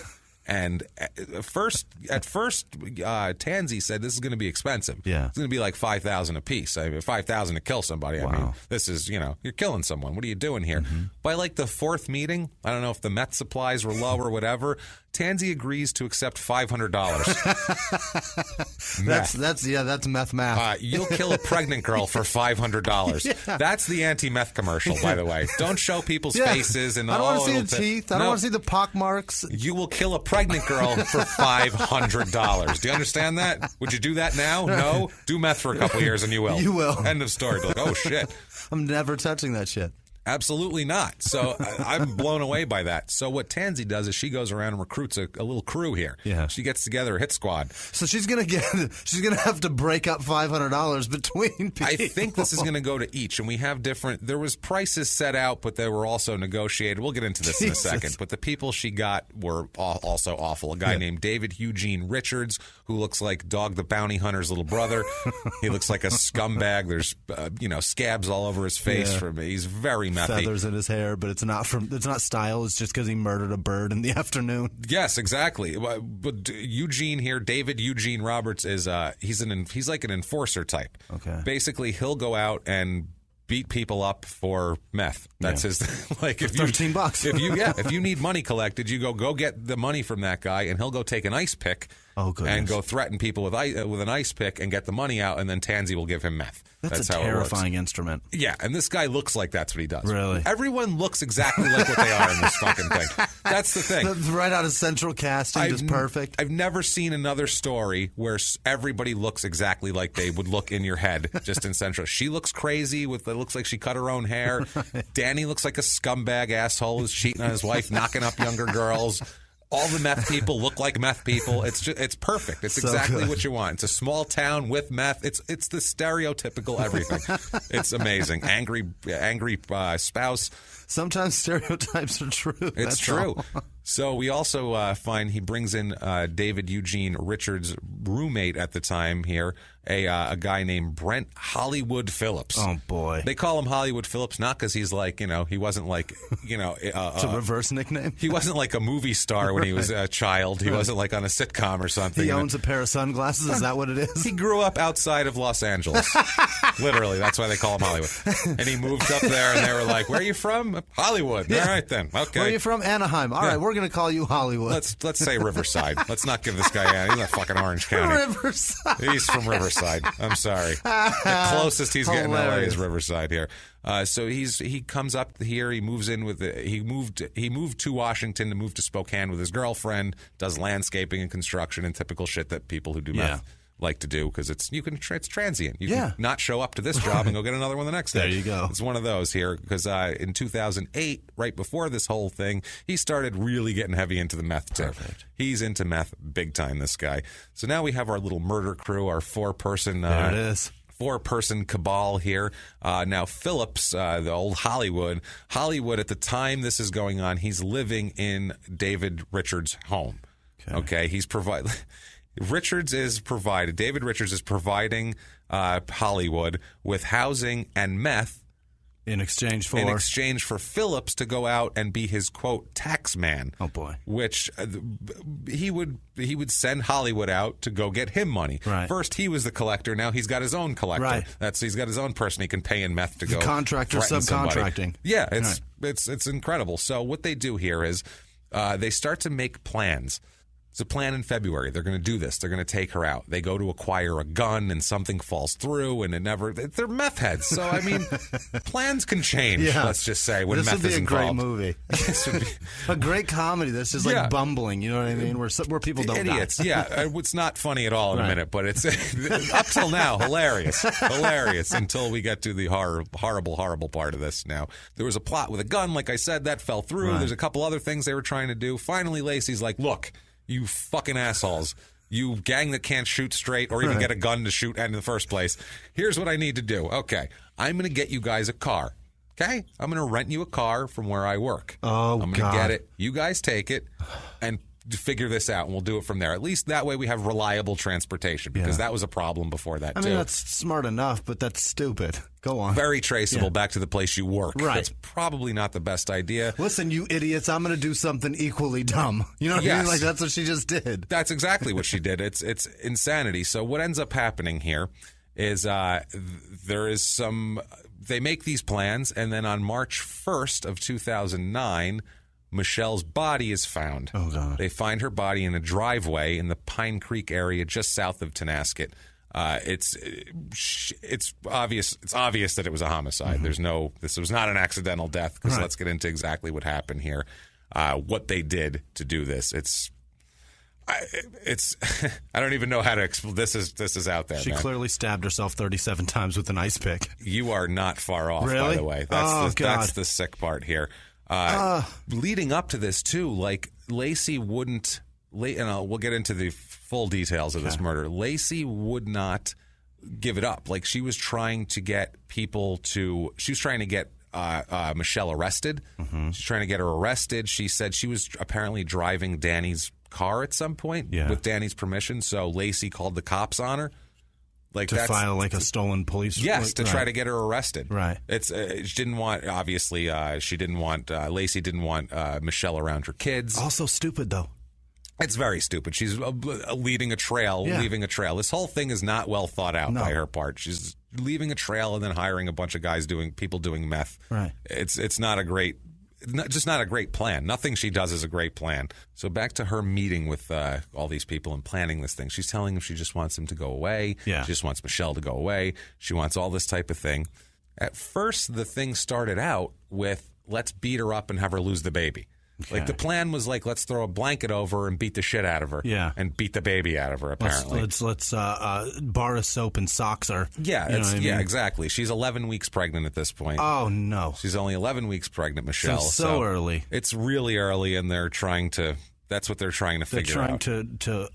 And at first, Tansy said this is going to be expensive. Yeah, it's going to be like $5,000 a piece. I mean, $5,000 to kill somebody. Wow. I mean, this is you're killing someone. What are you doing here? Mm-hmm. By like the 4th meeting, I don't know if the meth supplies were low or whatever. Tansy agrees to accept $500. That's meth math. You'll kill a pregnant girl for $500. Yeah. That's the anti-meth commercial, by the way. Don't show people's faces and I don't want to see the teeth. I don't want to see the pock marks. You will kill a pregnant girl for $500. Do you understand that? Would you do that now? No. Do meth for a couple of years and you will. You will. End of story. Be like, oh shit. I'm never touching that shit. Absolutely not. So I'm blown away by that. So what Tansy does is she goes around and recruits a little crew here. Yeah. She gets together a hit squad. So she's gonna have to break up $500 between people. I think this is going to go to each, and we have different. There was prices set out, but they were also negotiated. We'll get into this in a second. But the people she got were also awful. A guy named David Eugene Richards, who looks like Dog the Bounty Hunter's little brother. He looks like a scumbag. There's scabs all over his face. He's very methy. Feathers in his hair, but it's not style. It's just because he murdered a bird in the afternoon. Yes, exactly. But Eugene here, David Eugene Roberts, is he's like an enforcer type. Okay. Basically, he'll go out and beat people up for meth. That's his like. If $13. If you need money collected, you go get the money from that guy, and he'll go take an ice pick. Oh, goodness. And go threaten people with an ice pick and get the money out, and then Tansy will give him meth. That's how a terrifying it works. Instrument. Yeah, and this guy looks like that's what he does. Really? Everyone looks exactly like what they are in this fucking thing. That's the thing. That's right out of Central Casting, just perfect. I've never seen another story where everybody looks exactly like they would look in your head, just in Central. She looks crazy. It looks like she cut her own hair. Danny looks like a scumbag asshole who's cheating on his wife, knocking up younger girls. All the meth people look like meth people. It's perfect. It's exactly what you want. It's a small town with meth. It's the stereotypical everything. It's amazing. Angry spouse. Sometimes stereotypes are true. It's true. So we also find he brings in David Eugene Richards' roommate at the time here, a guy named Brent Hollywood Phillips. Oh, boy. They call him Hollywood Phillips not because he's like, he wasn't like, it's a reverse nickname? He wasn't like a movie star when he was a child. He wasn't like on a sitcom or something. He owns a pair of sunglasses? Is that what it is? He grew up outside of Los Angeles. Literally, that's why they call him Hollywood. And he moved up there, and they were like, "Where are you from?" Hollywood. Yeah. All right, then. Okay. Where are you from? Anaheim. All right, we're going to call you Hollywood. Let's say Riverside. Let's not give this guy he's not fucking Orange County. Riverside. He's from Riverside. I'm sorry. The closest he's getting to LA is Riverside here. So he comes up here. He moves in with he moved to Washington to move to Spokane with his girlfriend. Does landscaping and construction and typical shit that people who do meth like to do, because it's transient. You can not show up to this job and go get another one the next day. There you go. It's one of those here, because in 2008, right before this whole thing, he started really getting heavy into the meth too. Perfect. He's into meth big time, this guy. So now we have our little murder crew, our four-person there it is. Four-person cabal here. Now, Phillips, the old Hollywood at the time this is going on, he's living in David Richards' home. Okay, David Richards is providing Hollywood with housing and meth in exchange for Phillips to go out and be his, quote, tax man. Oh, boy. Which he would send Hollywood out to go get him money. Right. First, he was the collector. Now he's got his own collector. Right. He's got his own person he can pay in meth to go. Contractor subcontracting. Somebody. Yeah, it's incredible. So what they do here is they start to make plans. It's a plan in February. They're going to do this. They're going to take her out. They go to acquire a gun, and something falls through, and they're meth heads. So, I mean, plans can change, let's just say, when meth is involved. This would be a great movie. A great comedy that's just like bumbling, you know what I mean? Where people don't Idiots, die. Yeah. It's not funny at all in a minute, but it's, up till now, hilarious, until we get to the horrible part of this now. There was a plot with a gun, like I said, that fell through. Right. There's a couple other things they were trying to do. Finally, Lacey's like, look, you fucking assholes. You gang that can't shoot straight or even get a gun to shoot in the first place. Here's what I need to do. Okay, I'm going to get you guys a car. Okay? I'm going to rent you a car from where I work. Oh, I'm going to get it. You guys take it and figure this out, and we'll do it from there. At least that way we have reliable transportation, because that was a problem before that, too. I mean, that's smart enough, but that's stupid. Go on. Very traceable back to the place you work. Right. That's probably not the best idea. Listen, you idiots, I'm going to do something equally dumb. You know what I mean? Like, that's what she just did. That's exactly what she did. It's insanity. So what ends up happening here is there is some... They make these plans, and then on March 1st of 2009... Michelle's body is found. Oh, God. They find her body in a driveway in the Pine Creek area just south of Tonasket. It's obvious that it was a homicide. Mm-hmm. This was not an accidental death, because let's get into exactly what happened here. What they did to do this. It's I don't even know how to explain. This is out there. She clearly stabbed herself 37 times with an ice pick. You are not far off, really? By the way. That's the sick part here. Leading up to this, too, like, Lacey wouldn't, and we'll get into the full details of this murder. Lacey would not give it up. Like, she was trying to get Michelle arrested. Mm-hmm. She's trying to get her arrested. She said she was apparently driving Danny's car at some point with Danny's permission, so Lacey called the cops on her. Like, to file like a stolen police report? Yes, to try to get her arrested. Right. She didn't want, obviously, Lacey didn't want Michelle around her kids. Also stupid, though. It's very stupid. She's leaving a trail. This whole thing is not well thought out by her part. She's leaving a trail and then hiring a bunch of guys people doing meth. Right. It's not a great... Just not a great plan. Nothing she does is a great plan. So back to her meeting with all these people and planning this thing. She's telling them she just wants him to go away. Yeah. She just wants Michelle to go away. She wants all this type of thing. At first, the thing started out with, let's beat her up and have her lose the baby. Okay. Like, the plan was like, let's throw a blanket over her and beat the shit out of her. Yeah. And beat the baby out of her, apparently. Let's bar of soap and socks her. Yeah, exactly. She's 11 weeks pregnant at this point. Oh, no. She's only 11 weeks pregnant, Michelle. So early. It's really early, and they're trying to... That's what they're trying to figure out. They're trying to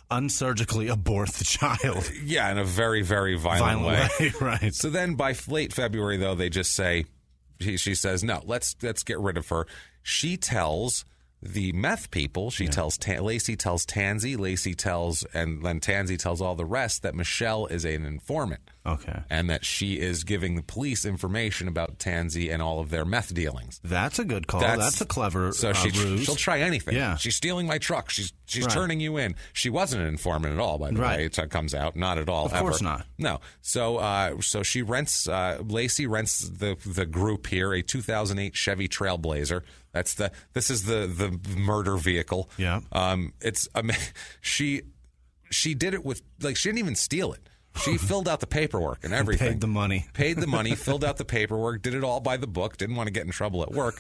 unsurgically abort the child. Yeah, in a very, very violent way. Right. So then by late February, though, they just say... She says, no, let's get rid of her. She tells the meth people, Lacey tells Tansy, and then Tansy tells all the rest that Michelle is an informant. Okay. And that she is giving the police information about Tansy and all of their meth dealings. That's a good call. That's a clever ruse. She'll try anything. Yeah. She's stealing my truck. She's turning you in. She wasn't an informant at all, by the way. It comes out. Not at all. Of course not. No. So she rents, Lacey rents the group here a 2008 Chevy Trailblazer. This is the murder vehicle. Yeah. She did it with, like, she didn't even steal it. She filled out the paperwork and everything. Paid the money. Filled out the paperwork, did it all by the book, didn't want to get in trouble at work.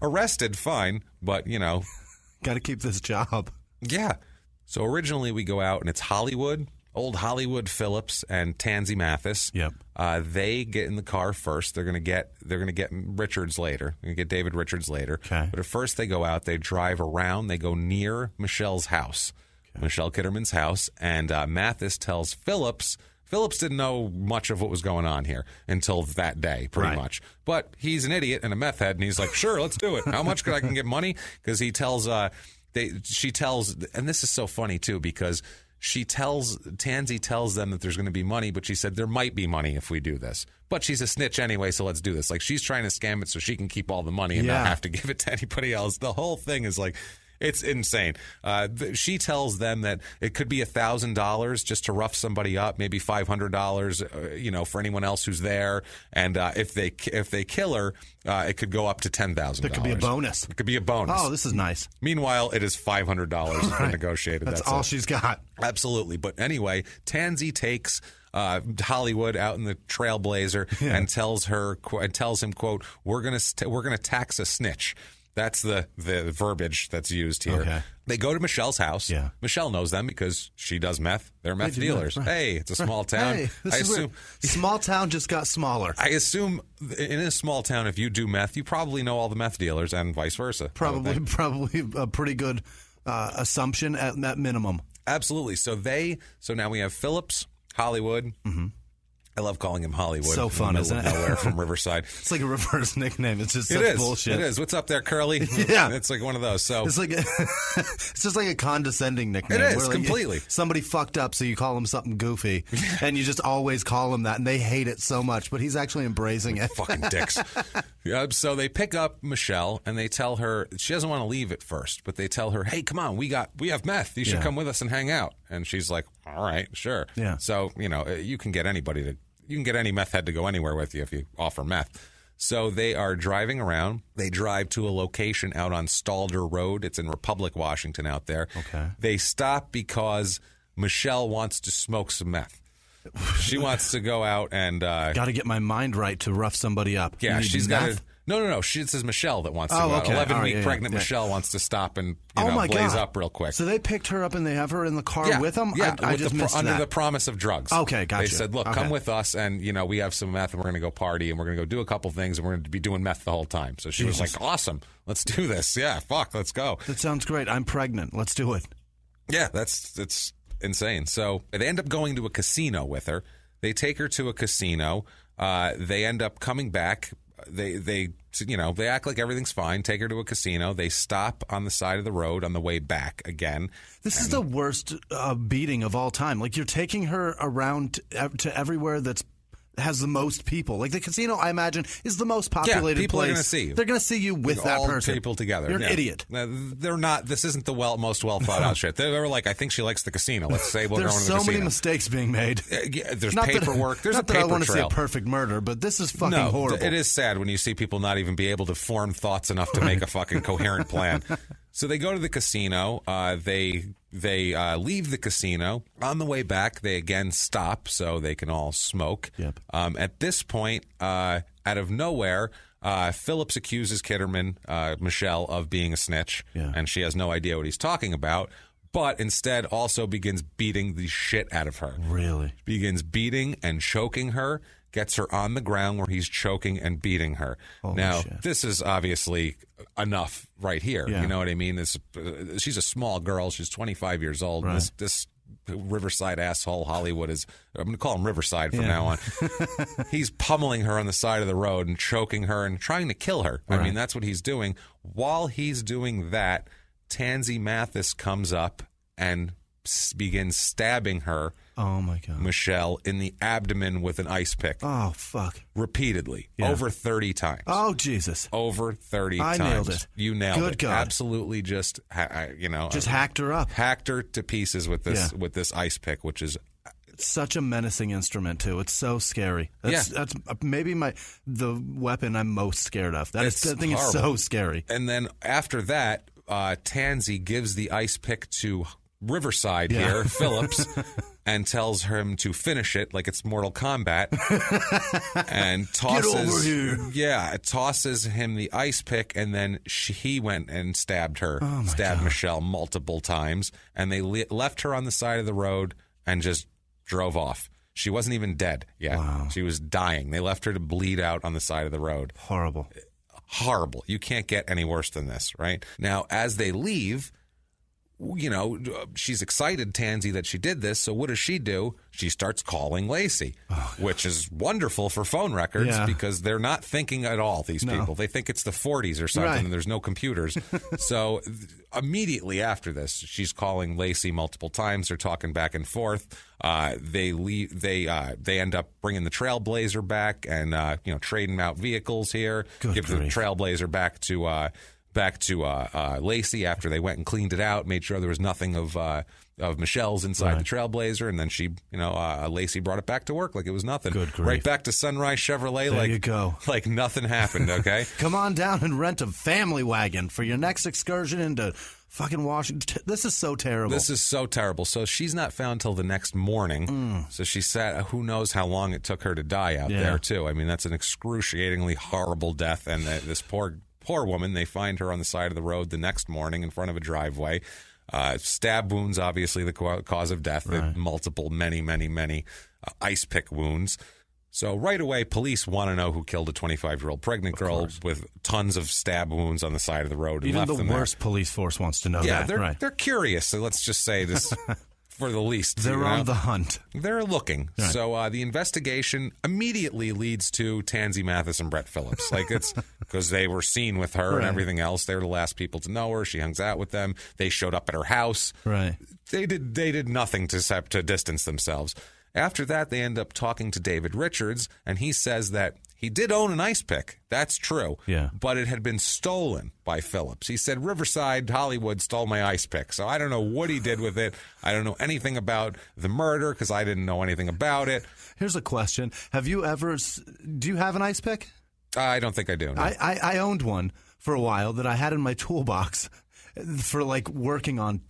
Arrested, fine, but, got to keep this job. Yeah. So originally we go out and it's Hollywood, old Hollywood Phillips and Tansy Mathis. Yep. They get in the car first. They're gonna get Richards later. They're gonna get David Richards later. Okay. But at first they go out, they drive around, they go near Michelle's house. Michelle Kitterman's house, and Mathis tells Phillips didn't know much of what was going on here until that day, pretty much. But he's an idiot and a meth head, and he's like, sure, let's do it. How much could I can get money? Because he tells, she tells, and this is so funny, too, because Tansy tells them that there's going to be money, but she said there might be money if we do this. But she's a snitch anyway, so let's do this. Like, she's trying to scam it so she can keep all the money and not have to give it to anybody else. The whole thing is like... It's insane. She tells them that it could be $1,000 just to rough somebody up, maybe $500, for anyone else who's there. And if they kill her, it could go up to $10,000. It could be a bonus. It could be a bonus. Oh, this is nice. Meanwhile, it is $500 for negotiated. That's all she's got. Absolutely. But anyway, Tansy takes Hollywood out in the Trailblazer and tells him, quote, "We're gonna tax a snitch." That's the verbiage that's used here. Okay. They go to Michelle's house. Yeah. Michelle knows them because she does meth. They're meth dealers. Right. Hey, it's a small town. Hey, small town just got smaller. I assume in a small town, if you do meth, you probably know all the meth dealers and vice versa. Probably a pretty good assumption at minimum. Absolutely. So now we have Phillips, Hollywood. Mm-hmm. I love calling him Hollywood. So fun, isn't it? Nowhere from Riverside. It's like a reverse nickname. It's just such bullshit. It is. What's up there, Curly? Yeah. It's like one of those. So it's like it's just like a condescending nickname. It is, completely. Somebody fucked up, so you call him something goofy, and you just always call him that, and they hate it so much, but he's actually embracing it. Fucking dicks. So they pick up Michelle, and they tell her, she doesn't want to leave at first, but they tell her, hey, come on, we have meth. You should come with us and hang out. And she's like, all right, sure. Yeah. So, you can get any meth head to go anywhere with you if you offer meth. So they are driving around. They drive to a location out on Stalder Road. It's in Republic, Washington out there. Okay. They stop because Michelle wants to smoke some meth. She wants to go out and... got to get my mind right to rough somebody up. Yeah, she's got to... No. This is Michelle that wants to go out. 11-week pregnant Michelle wants to stop and blaze up real quick. So they picked her up and they have her in the car with them? Yeah, I just missed under that. the promise of drugs. Okay, gotcha. They said, look, come with us and, we have some meth and we're going to go party and we're going to go do a couple things and we're going to be doing meth the whole time. So she was like, awesome, let's do this. Yeah, let's go. That sounds great. I'm pregnant. Let's do it. Yeah, it's insane. So they end up going to a casino with her. They take her to a casino. They end up coming back. They act like everything's fine. Take her to a casino. They stop on the side of the road on the way back again. This is the worst beating of all time. Like, you're taking her around to everywhere that's has the most people. Like, the casino, I imagine, is the most populated people place. Are going to see you. They're going to see you with that all person. People together. You're an idiot. They're not. This isn't the most well thought out shit. They were like, I think she likes the casino. Let's say we're going to the casino. There's so many mistakes being made. There's paperwork. There's not a paper that I want to trail. say perfect murder, but this is fucking horrible. It is sad when you see people not even be able to form thoughts enough to make a fucking coherent plan. So they go to the casino. They leave the casino. On the way back, they again stop so they can all smoke. Yep. At this point, out of nowhere, Phillips accuses Kitterman, Michelle, of being a snitch, and she has no idea what he's talking about. But instead, also begins beating the shit out of her. Really? Begins beating and choking her. Gets her on the ground where he's choking and beating her. Holy now, shit. This is obviously enough right here. Yeah. You know what I mean? She's a small girl. She's 25 years old. Right. This Riverside asshole Hollywood is, I'm going to call him Riverside from now on. He's pummeling her on the side of the road and choking her and trying to kill her. Right. I mean, that's what he's doing. While he's doing that, Tansy Mathis comes up and begins stabbing her, oh my God, Michelle, in the abdomen with an ice pick. Oh, fuck. Repeatedly. Yeah. Over 30 times. Oh, Jesus. Over 30 times. I nailed it. You nailed it. Good God. Absolutely just, just hacked her up. Hacked her to pieces with this ice pick, which is such a menacing instrument too. It's so scary. That's maybe the weapon I'm most scared of. That thing is so scary. And then after that, Tansy gives the ice pick to Riverside here, Phillips, and tells him to finish it like it's Mortal Kombat, and tosses. Get over here. Yeah, it tosses him the ice pick, and then he went and stabbed her, stabbed Michelle multiple times, and they left her on the side of the road and just drove off. She wasn't even dead yet. Wow. She was dying. They left her to bleed out on the side of the road. Horrible. Horrible. You can't get any worse than this, right? Now, as they leave, she's excited, Tansy, that she did this. So what does she do? She starts calling Lacey, which is wonderful for phone records because they're not thinking at all, these people. They think it's the 40s or something and there's no computers. So immediately after this, she's calling Lacey multiple times. They're talking back and forth. They end up bringing the Trailblazer back and trading out vehicles here. Give the Trailblazer back to Lacey after they went and cleaned it out, made sure there was nothing of Michelle's inside the Trailblazer, and then she, Lacey brought it back to work like it was nothing. Good grief. Right back to Sunrise Chevrolet. There you go. Like nothing happened. Okay. Come on down and rent a family wagon for your next excursion into fucking Washington. This is so terrible. This is so terrible. So she's not found till the next morning. So she sat. Who knows how long it took her to die out there too. I mean, that's an excruciatingly horrible death, and this poor woman, they find her on the side of the road the next morning in front of a driveway. Stab wounds, obviously the cause of death. Multiple, many ice pick wounds. So right away, police want to know who killed a 25-year-old pregnant girl with tons of stab wounds on the side of the road. And even left the them worst police force wants to know that. Yeah, they're curious. So let's just say this. For the least. They're on the hunt. They're looking. Right. So the investigation immediately leads to Tansy Mathis and Brett Phillips. Like it's because they were seen with her and everything else. They were the last people to know her. She hangs out with them. They showed up at her house. Right. They did nothing to distance themselves. After that, they end up talking to David Richards, and he says that he did own an ice pick. That's true. Yeah. But it had been stolen by Phillips. He said Riverside, Hollywood stole my ice pick. So I don't know what he did with it. I don't know anything about the murder because I didn't know anything about it. Here's a question. Do you have an ice pick? I don't think I do. No. I owned one for a while that I had in my toolbox for like working on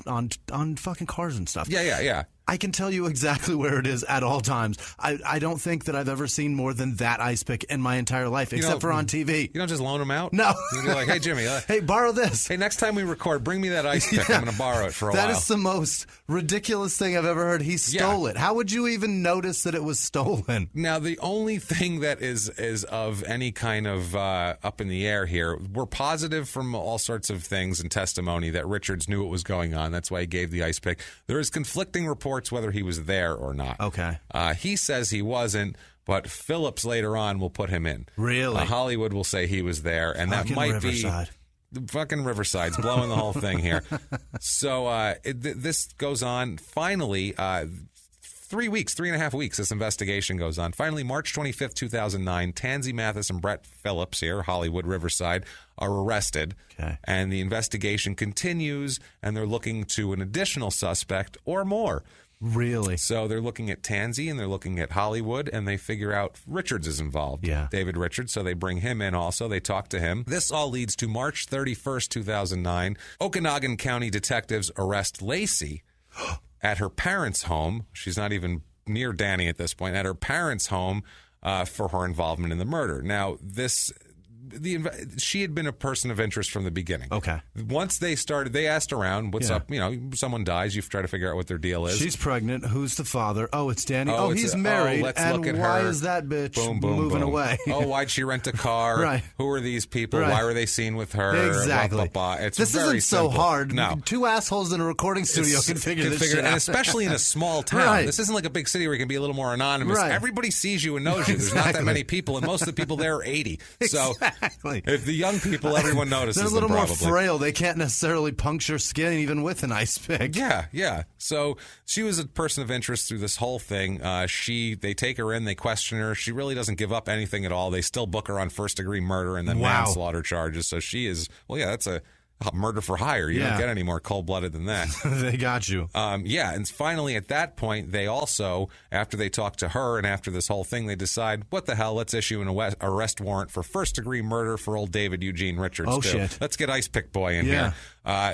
fucking cars and stuff. Yeah. I can tell you exactly where it is at all times. I don't think that I've ever seen more than that ice pick in my entire life, except for on TV. You don't just loan them out? No. You'd be like, hey, Jimmy. Hey, borrow this. Hey, next time we record, bring me that ice pick. I'm going to borrow it for a while. That is the most ridiculous thing I've ever heard. He stole it. How would you even notice that it was stolen? Now, the only thing that is of any kind of up in the air here, we're positive from all sorts of things and testimony that Richards knew what was going on. That's why he gave the ice pick. There is conflicting reports whether he was there or not. Okay. He says he wasn't, but Phillips later on will put him in. Really? Hollywood will say he was there, and fucking that might Riverside. be fucking Riverside's blowing the whole thing here. So this goes on. Finally, 3.5 weeks, this investigation goes on. Finally, March 25th, 2009, Tansy Mathis and Brett Phillips here, Hollywood, Riverside, are arrested. Okay. And the investigation continues, and they're looking to an additional suspect or more. Really? So they're looking at Tansy and they're looking at Hollywood, and they figure out Richards is involved. Yeah. David Richards. So they bring him in also. They talk to him. This all leads to March 31st, 2009. Okanagan County detectives arrest Lacey at her parents' home. She's not even near Danny at this point. At her parents' home for her involvement in the murder. Now, she had been a person of interest from the beginning. Okay. Once they started, they asked around, what's up? Someone dies, you try to figure out what their deal is. She's pregnant. Who's the father? Oh, it's Danny. Oh, he's married. Let's and look at why her. is that bitch boom, boom, moving boom. away? Why'd she rent a car? Right. Who are these people? Right. Why were they seen with her? Exactly. Blah, blah, blah. It's this very isn't so simple. hard. No. Two assholes in a recording studio can figure this shit out. And especially in a small town. Right. This isn't like a big city where you can be a little more anonymous. Right. Everybody sees you and knows you. There's not that many people, and most of the people there are 80. So Exactly. If the young people, everyone notices They're a little them more probably. frail. They can't necessarily puncture skin even with an ice pick. Yeah. So she was a person of interest through this whole thing. They take her in, they question her. She really doesn't give up anything at all. They still book her on first-degree murder and then manslaughter charges. So she is, that's a murder for hire. You don't get any more cold-blooded than that. They got you. And finally at that point, they also, after they talk to her and after this whole thing, they decide, what the hell, let's issue an arrest warrant for first-degree murder for old David Eugene Richards, too. Shit. Let's get Ice Pick Boy in here.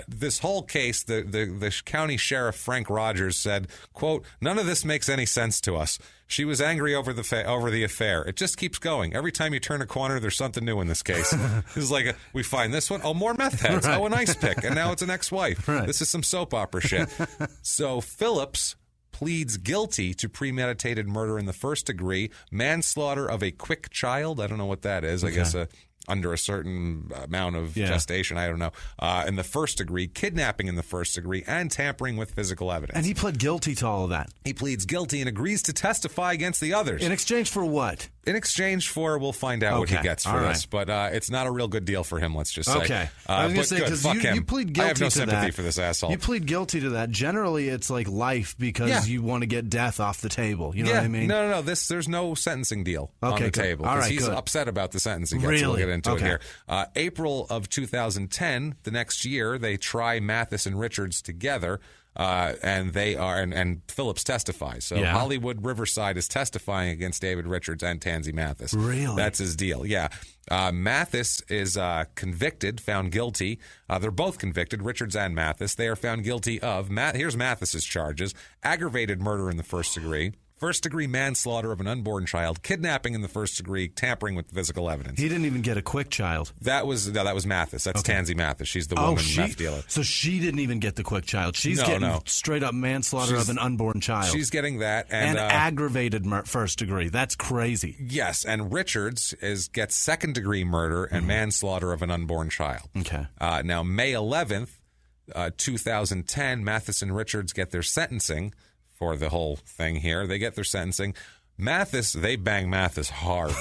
This whole case, the county sheriff, Frank Rogers, said, quote, none of this makes any sense to us. She was angry over the affair. It just keeps going. Every time you turn a corner, there's something new in this case. It's like, we find this one. Oh, more meth heads. Right. Oh, an ice pick. And now it's an ex-wife. Right. This is some soap opera shit. So Phillips pleads guilty to premeditated murder in the first degree, manslaughter of a quick child. I don't know what that is. Okay. I guess under a certain amount of gestation, I don't know, in the first degree, kidnapping in the first degree, and tampering with physical evidence. And he pled guilty to all of that. He pleads guilty and agrees to testify against the others. In exchange for what? In exchange for, we'll find out what he gets for this, but it's not a real good deal for him, let's just say. Okay. I was going to say, because you plead guilty to that. I have no sympathy for this asshole. You plead guilty to that. Generally, it's like life because you want to get death off the table. You know what I mean? No. There's no sentencing deal on the table. All right, he's upset about the sentence he gets. Really? We'll get into it here. April of 2010, the next year, they try Mathis and Richards together. And Phillips testifies. So Hollywood Riverside is testifying against David Richards and Tansy Mathis. Really? That's his deal. Yeah. Mathis is convicted, found guilty. They're both convicted, Richards and Mathis. They are found guilty of, here's Mathis's charges: aggravated murder in the first degree, first-degree manslaughter of an unborn child, kidnapping in the first degree, tampering with physical evidence. He didn't even get a quick child. That was Mathis. That's Tansy Mathis. She's the woman meth dealer. So she didn't even get the quick child. She's getting straight-up manslaughter of an unborn child. She's getting that. And aggravated first degree. That's crazy. Yes, and Richards gets second-degree murder and manslaughter of an unborn child. Okay. Now, May 11th, 2010, Mathis and Richards get their sentencing for the whole thing here. They get their sentencing. Mathis, they bang Mathis hard.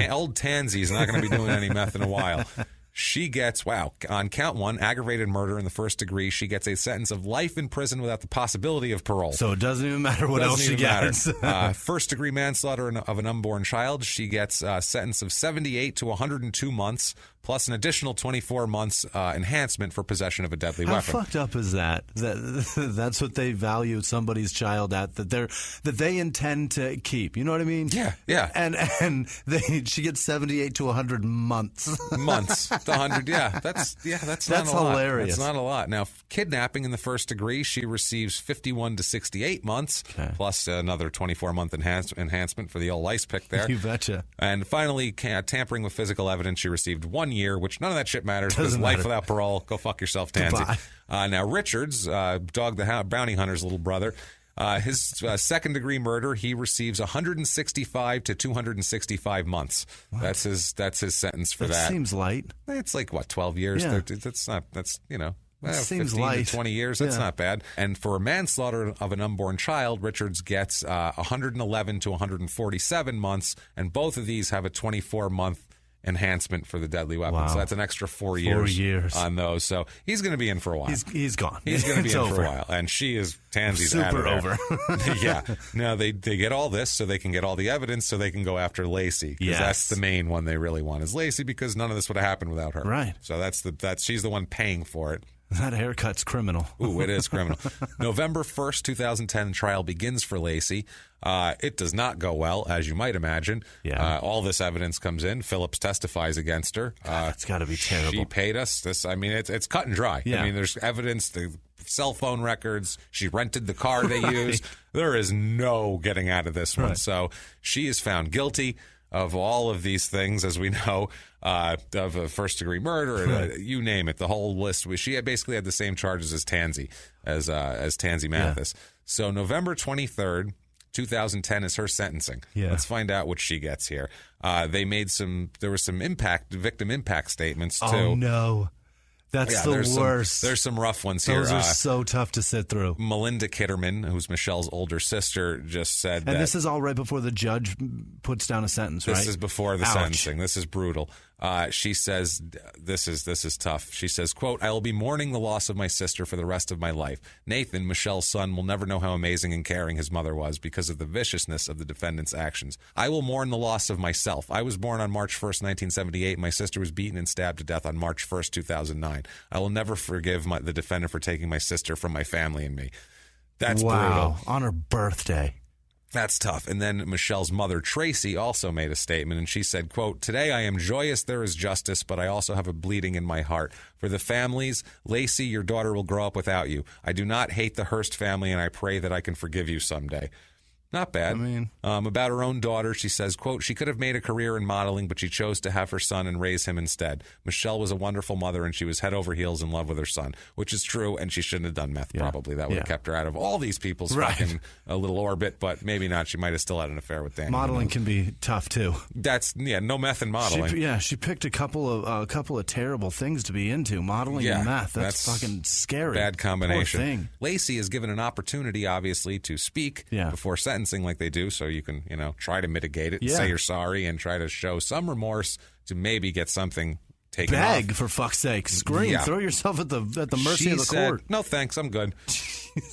Old Tansy's not going to be doing any meth in a while. She gets, on count one, aggravated murder in the first degree, she gets a sentence of life in prison without the possibility of parole. So it doesn't even matter what else she gets. First-degree manslaughter of an unborn child, she gets a sentence of 78 to 102 months, plus an additional 24 months enhancement for possession of a deadly weapon. How fucked up is that? That's what they value somebody's child at, that they intend to keep. You know what I mean? Yeah. And she gets 78 to 100 months. Months. 100, that's not a lot. Hilarious. That's not a lot. Now, kidnapping in the first degree, she receives 51 to 68 months, plus another 24-month enhancement for the old ice pick there. You betcha. And finally, tampering with physical evidence, she received 1 year, which none of that shit matters because life without parole, go fuck yourself, Tansy. Now, Richards, Dog the Bounty Hunter's little brother, his second-degree murder, he receives 165 to 265 months. What? That's his sentence for that. That seems light. It's like, 12 years? Yeah. That seems 15 light. to 20 years. That's not bad. And for manslaughter of an unborn child, Richards gets 111 to 147 months, and both of these have a 24-month enhancement for the deadly weapon. Wow. So that's an extra 4 years on those. So he's going to be in for a while. He's gone. He's going to be in over. for a while. And Tansy's super over. Yeah. Now they get all this so they can get all the evidence so they can go after Lacey. Because that's the main one they really want is Lacey, because none of this would have happened without her. Right. So she's the one paying for it. That haircut's criminal. Ooh, it is criminal. November 1st, 2010, trial begins for Lacey. It does not go well, as you might imagine. Yeah. All this evidence comes in. Phillips testifies against her. That's got to be terrible. She paid us this. I mean, it's cut and dry. Yeah. I mean, there's evidence, the cell phone records. She rented the car they used. There is no getting out of this one. Right. So she is found guilty of all of these things, as we know, of a first-degree murder, you name it, the whole list. She basically had the same charges as Tansy, as Tansy Mathis. Yeah. So November 23rd, 2010 is her sentencing. Yeah. Let's find out what she gets here. There were some victim impact statements, too. Oh, no. That's the worst. There's some rough ones here. Those are so tough to sit through. Melinda Kitterman, who's Michelle's older sister, just said that... And this is all right before the judge puts down a sentence, right? This is before the sentencing. This is brutal. She says, this is tough. She says, quote, "I will be mourning the loss of my sister for the rest of my life. Nathan, Michelle's son, will never know how amazing and caring his mother was because of the viciousness of the defendant's actions. I will mourn the loss of myself. I was born on March 1st, 1978. My sister was beaten and stabbed to death on March 1st, 2009. I will never forgive the defendant for taking my sister from my family and me." That's brutal. On her birthday. That's tough. And then Michelle's mother, Tracy, also made a statement, and she said, quote, "Today I am joyous there is justice, but I also have a bleeding in my heart. For the families, Lacey, your daughter will grow up without you. I do not hate the Hearst family, and I pray that I can forgive you someday." Not bad. I mean, about her own daughter, she says, quote, "She could have made a career in modeling, but she chose to have her son and raise him instead. Michelle was a wonderful mother, and she was head over heels in love with her son," which is true, and she shouldn't have done meth, probably. That would have kept her out of all these people's fucking little orbit, but maybe not. She might have still had an affair with Danny. Modeling can be tough, too. No meth in modeling. She picked a couple of terrible things to be into, modeling and meth. That's fucking scary. Bad combination. Poor thing. Lacey is given an opportunity, obviously, to speak before sentencing like they do, so you can, try to mitigate it, say you're sorry, and try to show some remorse to maybe get something taken off. Beg, for fuck's sake. Scream. Throw yourself at the mercy of the court. "No thanks, I'm good."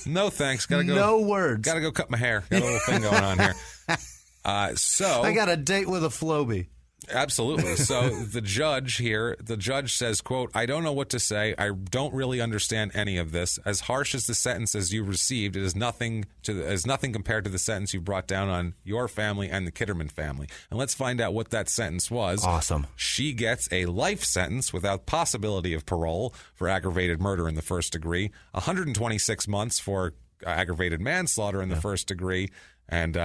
"No thanks, gotta go." No words. Gotta go cut my hair. Got a little thing going on here. I got a date with a Floby. Absolutely. So the judge says, quote, "I don't know what to say. I don't really understand any of this. As harsh as the sentences you received, it is nothing compared to the sentence you brought down on your family and the Kitterman family." And let's find out what that sentence was. Awesome. She gets a life sentence without possibility of parole for aggravated murder in the first degree, 126 months for aggravated manslaughter in the first degree. And,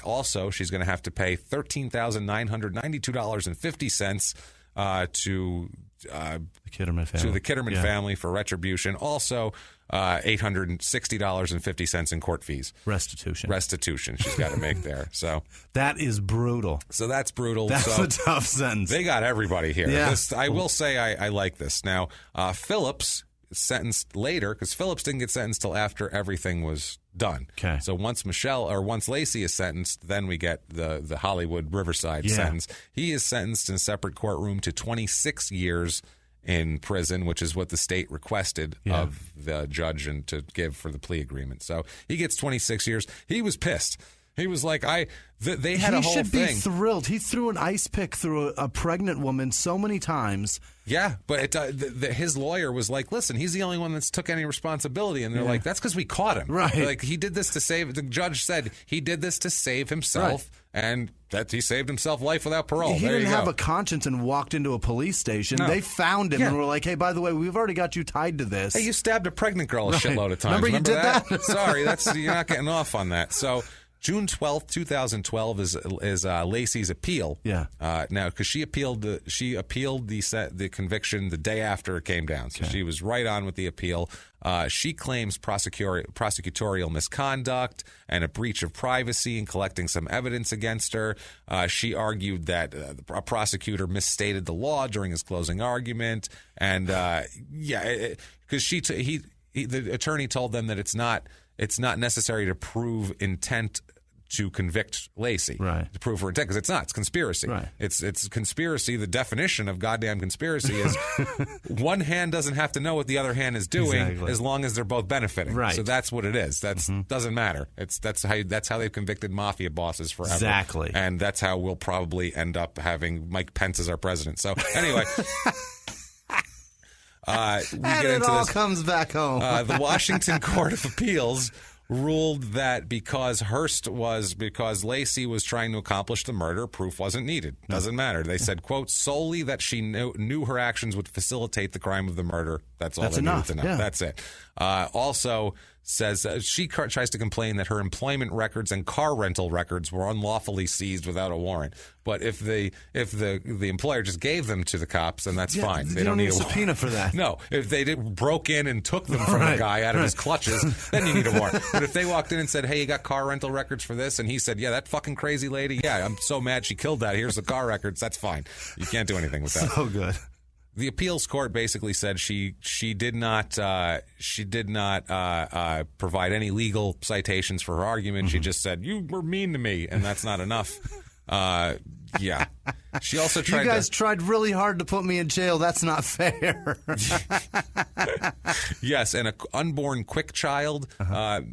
also, she's going to have to pay $13,992.50 to the Kitterman family for retribution. Also, $860.50 in court fees. Restitution she's got to make there. So that is brutal. So that's brutal. That's a tough sentence. They got everybody here. Yeah. I will say I like this. Now, Phillips sentenced later, because Phillips didn't get sentenced till after everything was done. Okay. So once Lacey is sentenced, then we get the Hollywood Riverside sentence. He is sentenced in a separate courtroom to 26 years in prison, which is what the state requested of the judge and to give for the plea agreement. So he gets 26 years. He was pissed. He was like, they had a whole thing. He should be thrilled. He threw an ice pick through a pregnant woman so many times. Yeah, but his lawyer was like, listen, he's the only one that's took any responsibility. And they're like, that's because we caught him. Right. Like, he did this to save, the judge said he did this to save himself, and that he saved himself life without parole. He didn't have a conscience and walked into a police station. No. They found him and were like, hey, by the way, we've already got you tied to this. Hey, you stabbed a pregnant girl a shitload of times. Remember you did that? Sorry, you're not getting off on that. So June 12th, 2012 is Lacey's appeal. Yeah. Now, because she appealed the conviction the day after it came down, so she was right on with the appeal. She claims prosecutorial misconduct and a breach of privacy in collecting some evidence against her. She argued that a prosecutor misstated the law during his closing argument, and because the attorney told them that it's not necessary to prove intent to convict Lacey, to prove her intent, because it's not. It's conspiracy. Right. It's conspiracy. The definition of goddamn conspiracy is one hand doesn't have to know what the other hand is doing as long as they're both benefiting. Right. So that's what it is. That's doesn't matter. That's how they've convicted mafia bosses forever. Exactly. And that's how we'll probably end up having Mike Pence as our president. So anyway. It all comes back home. The Washington Court of Appeals ruled that because Lacey was trying to accomplish the murder, proof wasn't needed. Doesn't matter. They said, quote, solely that she knew her actions would facilitate the crime of the murder. That's all they needed to know. Yeah. That's it. Also says she tries to complain that her employment records and car rental records were unlawfully seized without a warrant. But if the employer just gave them to the cops, then that's fine. They don't need a subpoena for that. No, if they broke in and took them from the guy out of his clutches, then you need a warrant. But if they walked in and said, hey, you got car rental records for this? And he said, yeah, that fucking crazy lady, yeah, I'm so mad she killed that. Here's the car records. That's fine. You can't do anything with that. So good. The appeals court basically said she did not provide any legal citations for her argument. She just said, you were mean to me, and that's not enough. And Yeah. She also tried. You guys tried really hard to put me in jail. That's not fair. Yes, and an unborn quick child.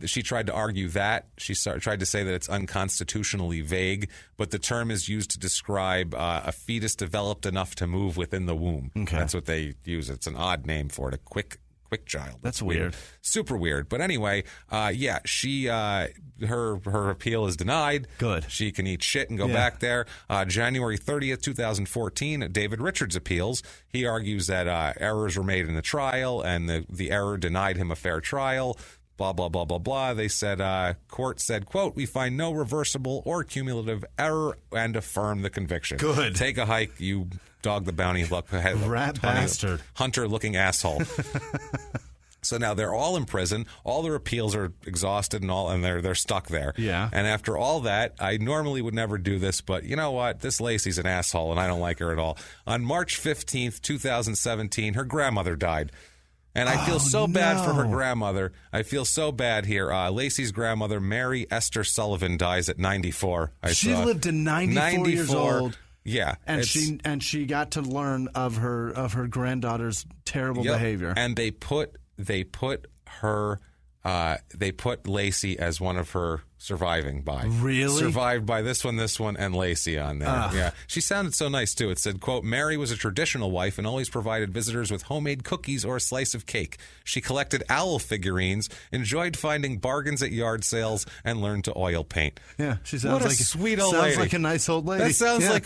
She tried to argue that. She tried to say that it's unconstitutionally vague, but the term is used to describe a fetus developed enough to move within the womb. Okay. That's what they use. It's an odd name for it, a quick child. That's weird. Super weird. But anyway, she her appeal is denied. Good. She can eat shit and go back there. January 30th, 2014, David Richards appeals. He argues that errors were made in the trial and the error denied him a fair trial. Blah, blah, blah, blah, blah. They said, court said, quote, we find no reversible or cumulative error and affirm the conviction. Good. Take a hike, you dog the bounty rat bastard. Hunter-looking asshole. So now they're all in prison. All their appeals are exhausted and they're stuck there. Yeah. And after all that, I normally would never do this, but you know what? This Lacey's an asshole, and I don't like her at all. On March 15th, 2017, her grandmother died. And I feel so bad for her grandmother. I feel so bad here. Lacey's grandmother, Mary Esther Sullivan, dies at 94. She lived to 94 years old. Yeah, and she got to learn of her granddaughter's terrible behavior. And they put Lacey as one of her surviving by. Really? Survived by this one, and Lacey on there. Yeah. She sounded so nice, too. It said, quote, Mary was a traditional wife and always provided visitors with homemade cookies or a slice of cake. She collected owl figurines, enjoyed finding bargains at yard sales, and learned to oil paint. Yeah, she sounds what a like sweet old lady. Sounds like a nice old lady. That sounds like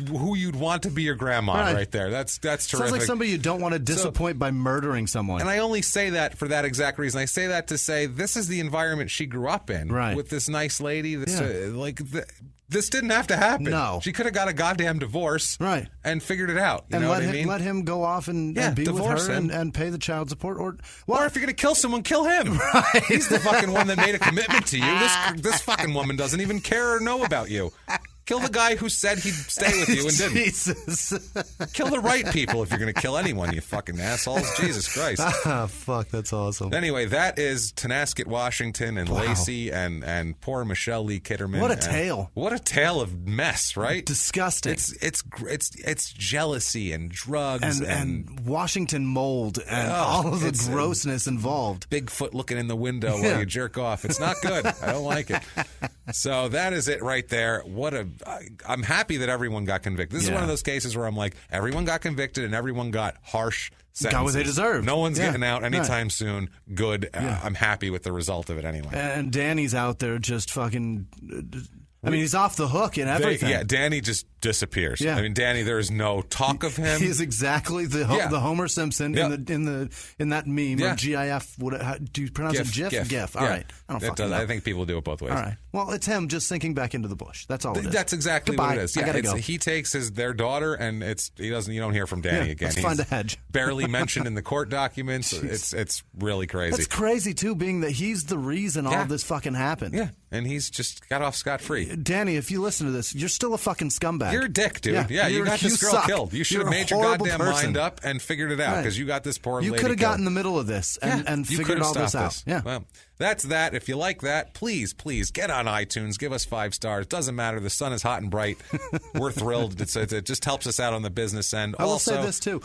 who you'd want to be your grandma right there. That's terrific. Sounds like somebody you don't want to disappoint by murdering someone. And I only say that for that exact reason. I say that to say this is the environment she grew up in. Right. With this nice lady. This didn't have to happen. No. She could have got a goddamn divorce. Right. And figured it out. You and know what I mean? Let him go off and be with her and pay the child support. Or if you're going to kill someone, kill him. Right. He's the fucking one that made a commitment to you. This fucking woman doesn't even care or know about you. Kill the guy who said he'd stay with you and didn't. Jesus. Kill the right people if you're going to kill anyone, you fucking assholes. Jesus Christ. Fuck, that's awesome. Anyway, that is Tonasket, Washington, and Lacey and poor Michelle Lee Kitterman. What a tale. What a tale of mess, right? Disgusting. It's jealousy and drugs and Washington mold and all of the grossness involved. Bigfoot looking in the window while you jerk off. It's not good. I don't like it. So that is it right there. I'm happy that everyone got convicted. This is one of those cases where I'm like, everyone got convicted and everyone got harsh sentences. Got what they deserved. No one's getting out anytime soon. Good. I'm happy with the result of it anyway. And Danny's out there just fucking... I mean, he's off the hook and everything. Danny just disappears. Yeah. I mean, Danny, there is no talk of him. He's exactly the Homer Simpson in that meme or GIF. Do you pronounce it GIF? GIF. All right. I don't fucking know. I think people do it both ways. All right. Well, it's him just sinking back into the bush. That's all it is. That's exactly Goodbye. what it is. I gotta go. He takes their daughter, and you don't hear from Danny again. Let's find a hedge. Barely mentioned in the court documents. It's really crazy. It's crazy too, being that he's the reason all this fucking happened. Yeah, and he's just got off scot-free. Danny, if you listen to this, you're still a fucking scumbag. You're a dick, dude. Yeah, you got this girl killed. You should have made your goddamn mind up and figured it out because you got this poor lady You could have gotten in the middle of this and figured all this out. Yeah. Well, that's that. If you like that, please get on iTunes. Give us 5 stars. Doesn't matter. The sun is hot and bright. We're thrilled. It just helps us out on the business end. I will say this, too.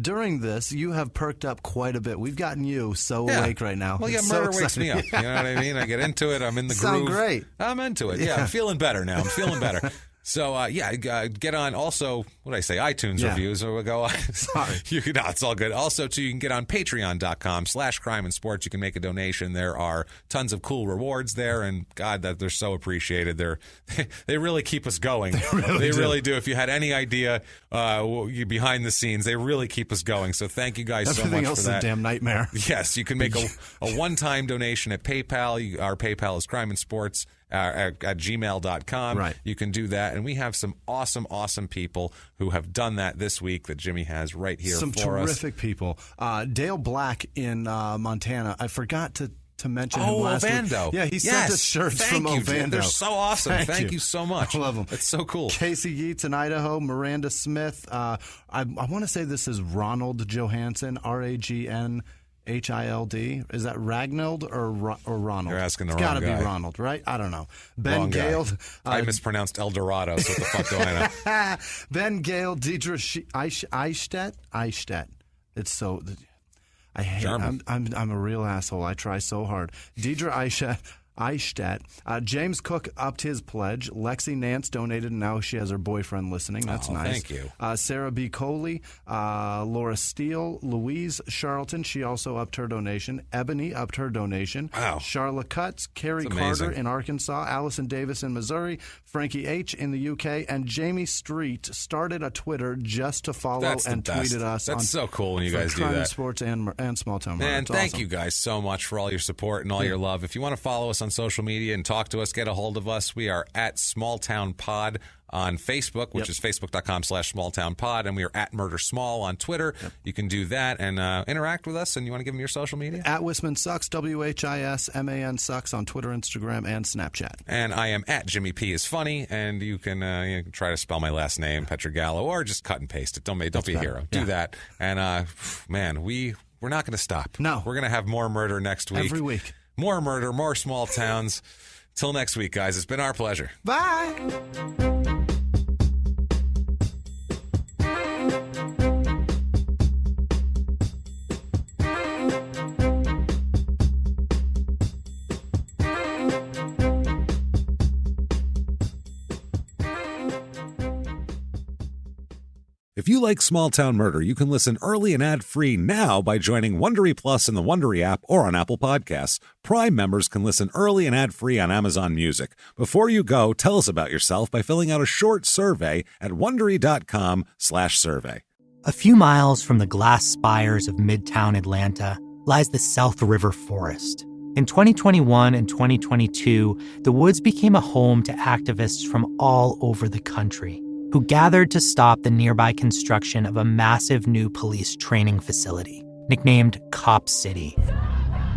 During this, you have perked up quite a bit. We've gotten you so awake right now. Well, murder wakes me up. You know what I mean? I get into it. I'm in the groove. Sound great. I'm into it. Yeah, I'm feeling better now. I'm feeling better. So, get on also, what did I say, iTunes reviews. Or we'll go, sorry. It's all good. Also, too, you can get on patreon.com/crimeinsports. You can make a donation. There are tons of cool rewards there, and God, that they're so appreciated. They really keep us going. They really do. If you had any idea behind the scenes, they really keep us going. So thank you guys so much for that. Everything else is a damn nightmare. Yes, you can make a one-time donation at PayPal. Our PayPal is crimeinsports at gmail.com. Right. You can do that. And we have some awesome people who have done that this week that Jimmy has right here for us. Some terrific people. Dale Black in Montana. I forgot to mention him last Ovando. week. Yeah, he sent us shirts from Ovando. They're so awesome. Thank you so much. I love them. It's so cool. Casey Yeats in Idaho, Miranda Smith. I want to say this is Ronald Johansson, RAGN H-I-L-D. Is that Ragnald or Ronald? You're asking the it's wrong guy. It's guy. got to be Ronald, right? I don't know. Ben Wrong Gale. I mispronounced El Dorado, so what the fuck do I know? Ben Gale, Deidre Eichstätt. It's so... I hate. I'm a real asshole. I try so hard. Deidre Eichstätt. James Cook upped his pledge. Lexi Nance donated, and now she has her boyfriend listening. That's nice. Thank you. Sarah B. Coley, Laura Steele, Louise Charlton. She also upped her donation. Ebony upped her donation. Wow. Charlotte Cutts, Carrie Carter in Arkansas, Allison Davis in Missouri, Frankie H. in the UK, and Jamie Street started a Twitter just to follow and tweeted us. That's so cool when you guys do Crime that. and Sports and Small Town Murder. Man, thank you guys so much for all your support and all your love. If you want to follow us on social media and talk to us, get a hold of us, we are at Small Town Pod on Facebook, which is facebook.com/smalltownpod, and we are at Murder Small on Twitter. You can do that and interact with us, and you want to give them your social media? At Whisman Sucks, WHISMAN Sucks on Twitter, Instagram, and Snapchat. And I am at Jimmy P is funny, and you can try to spell my last name, Pietragallo, or just cut and paste it. Don't be a hero. Do that. And, man, we're not going to stop. No. We're going to have more murder next week. Every week. More murder, more small towns. Till next week, guys. It's been our pleasure. Bye. If you like Small Town Murder, you can listen early and ad-free now by joining Wondery Plus in the Wondery app or on Apple Podcasts. Prime members can listen early and ad-free on Amazon Music. Before you go, tell us about yourself by filling out a short survey at Wondery.com/survey. A few miles from the glass spires of Midtown Atlanta lies the South River Forest. In 2021 and 2022, the woods became a home to activists from all over the country who gathered to stop the nearby construction of a massive new police training facility, nicknamed Cop City.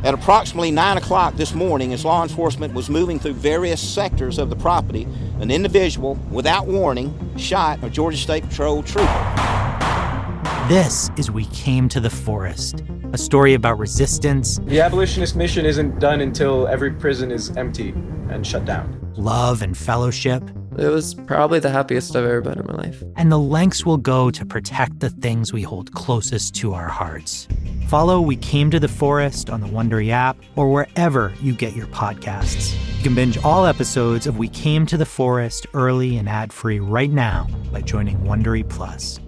At approximately 9 o'clock this morning, as law enforcement was moving through various sectors of the property, an individual, without warning, shot a Georgia State Patrol trooper. This is We Came to the Forest, a story about resistance. The abolitionist mission isn't done until every prison is empty and shut down. Love and fellowship. It was probably the happiest I've ever been in my life. And the lengths we'll go to protect the things we hold closest to our hearts. Follow We Came to the Forest on the Wondery app or wherever you get your podcasts. You can binge all episodes of We Came to the Forest early and ad-free right now by joining Wondery Plus.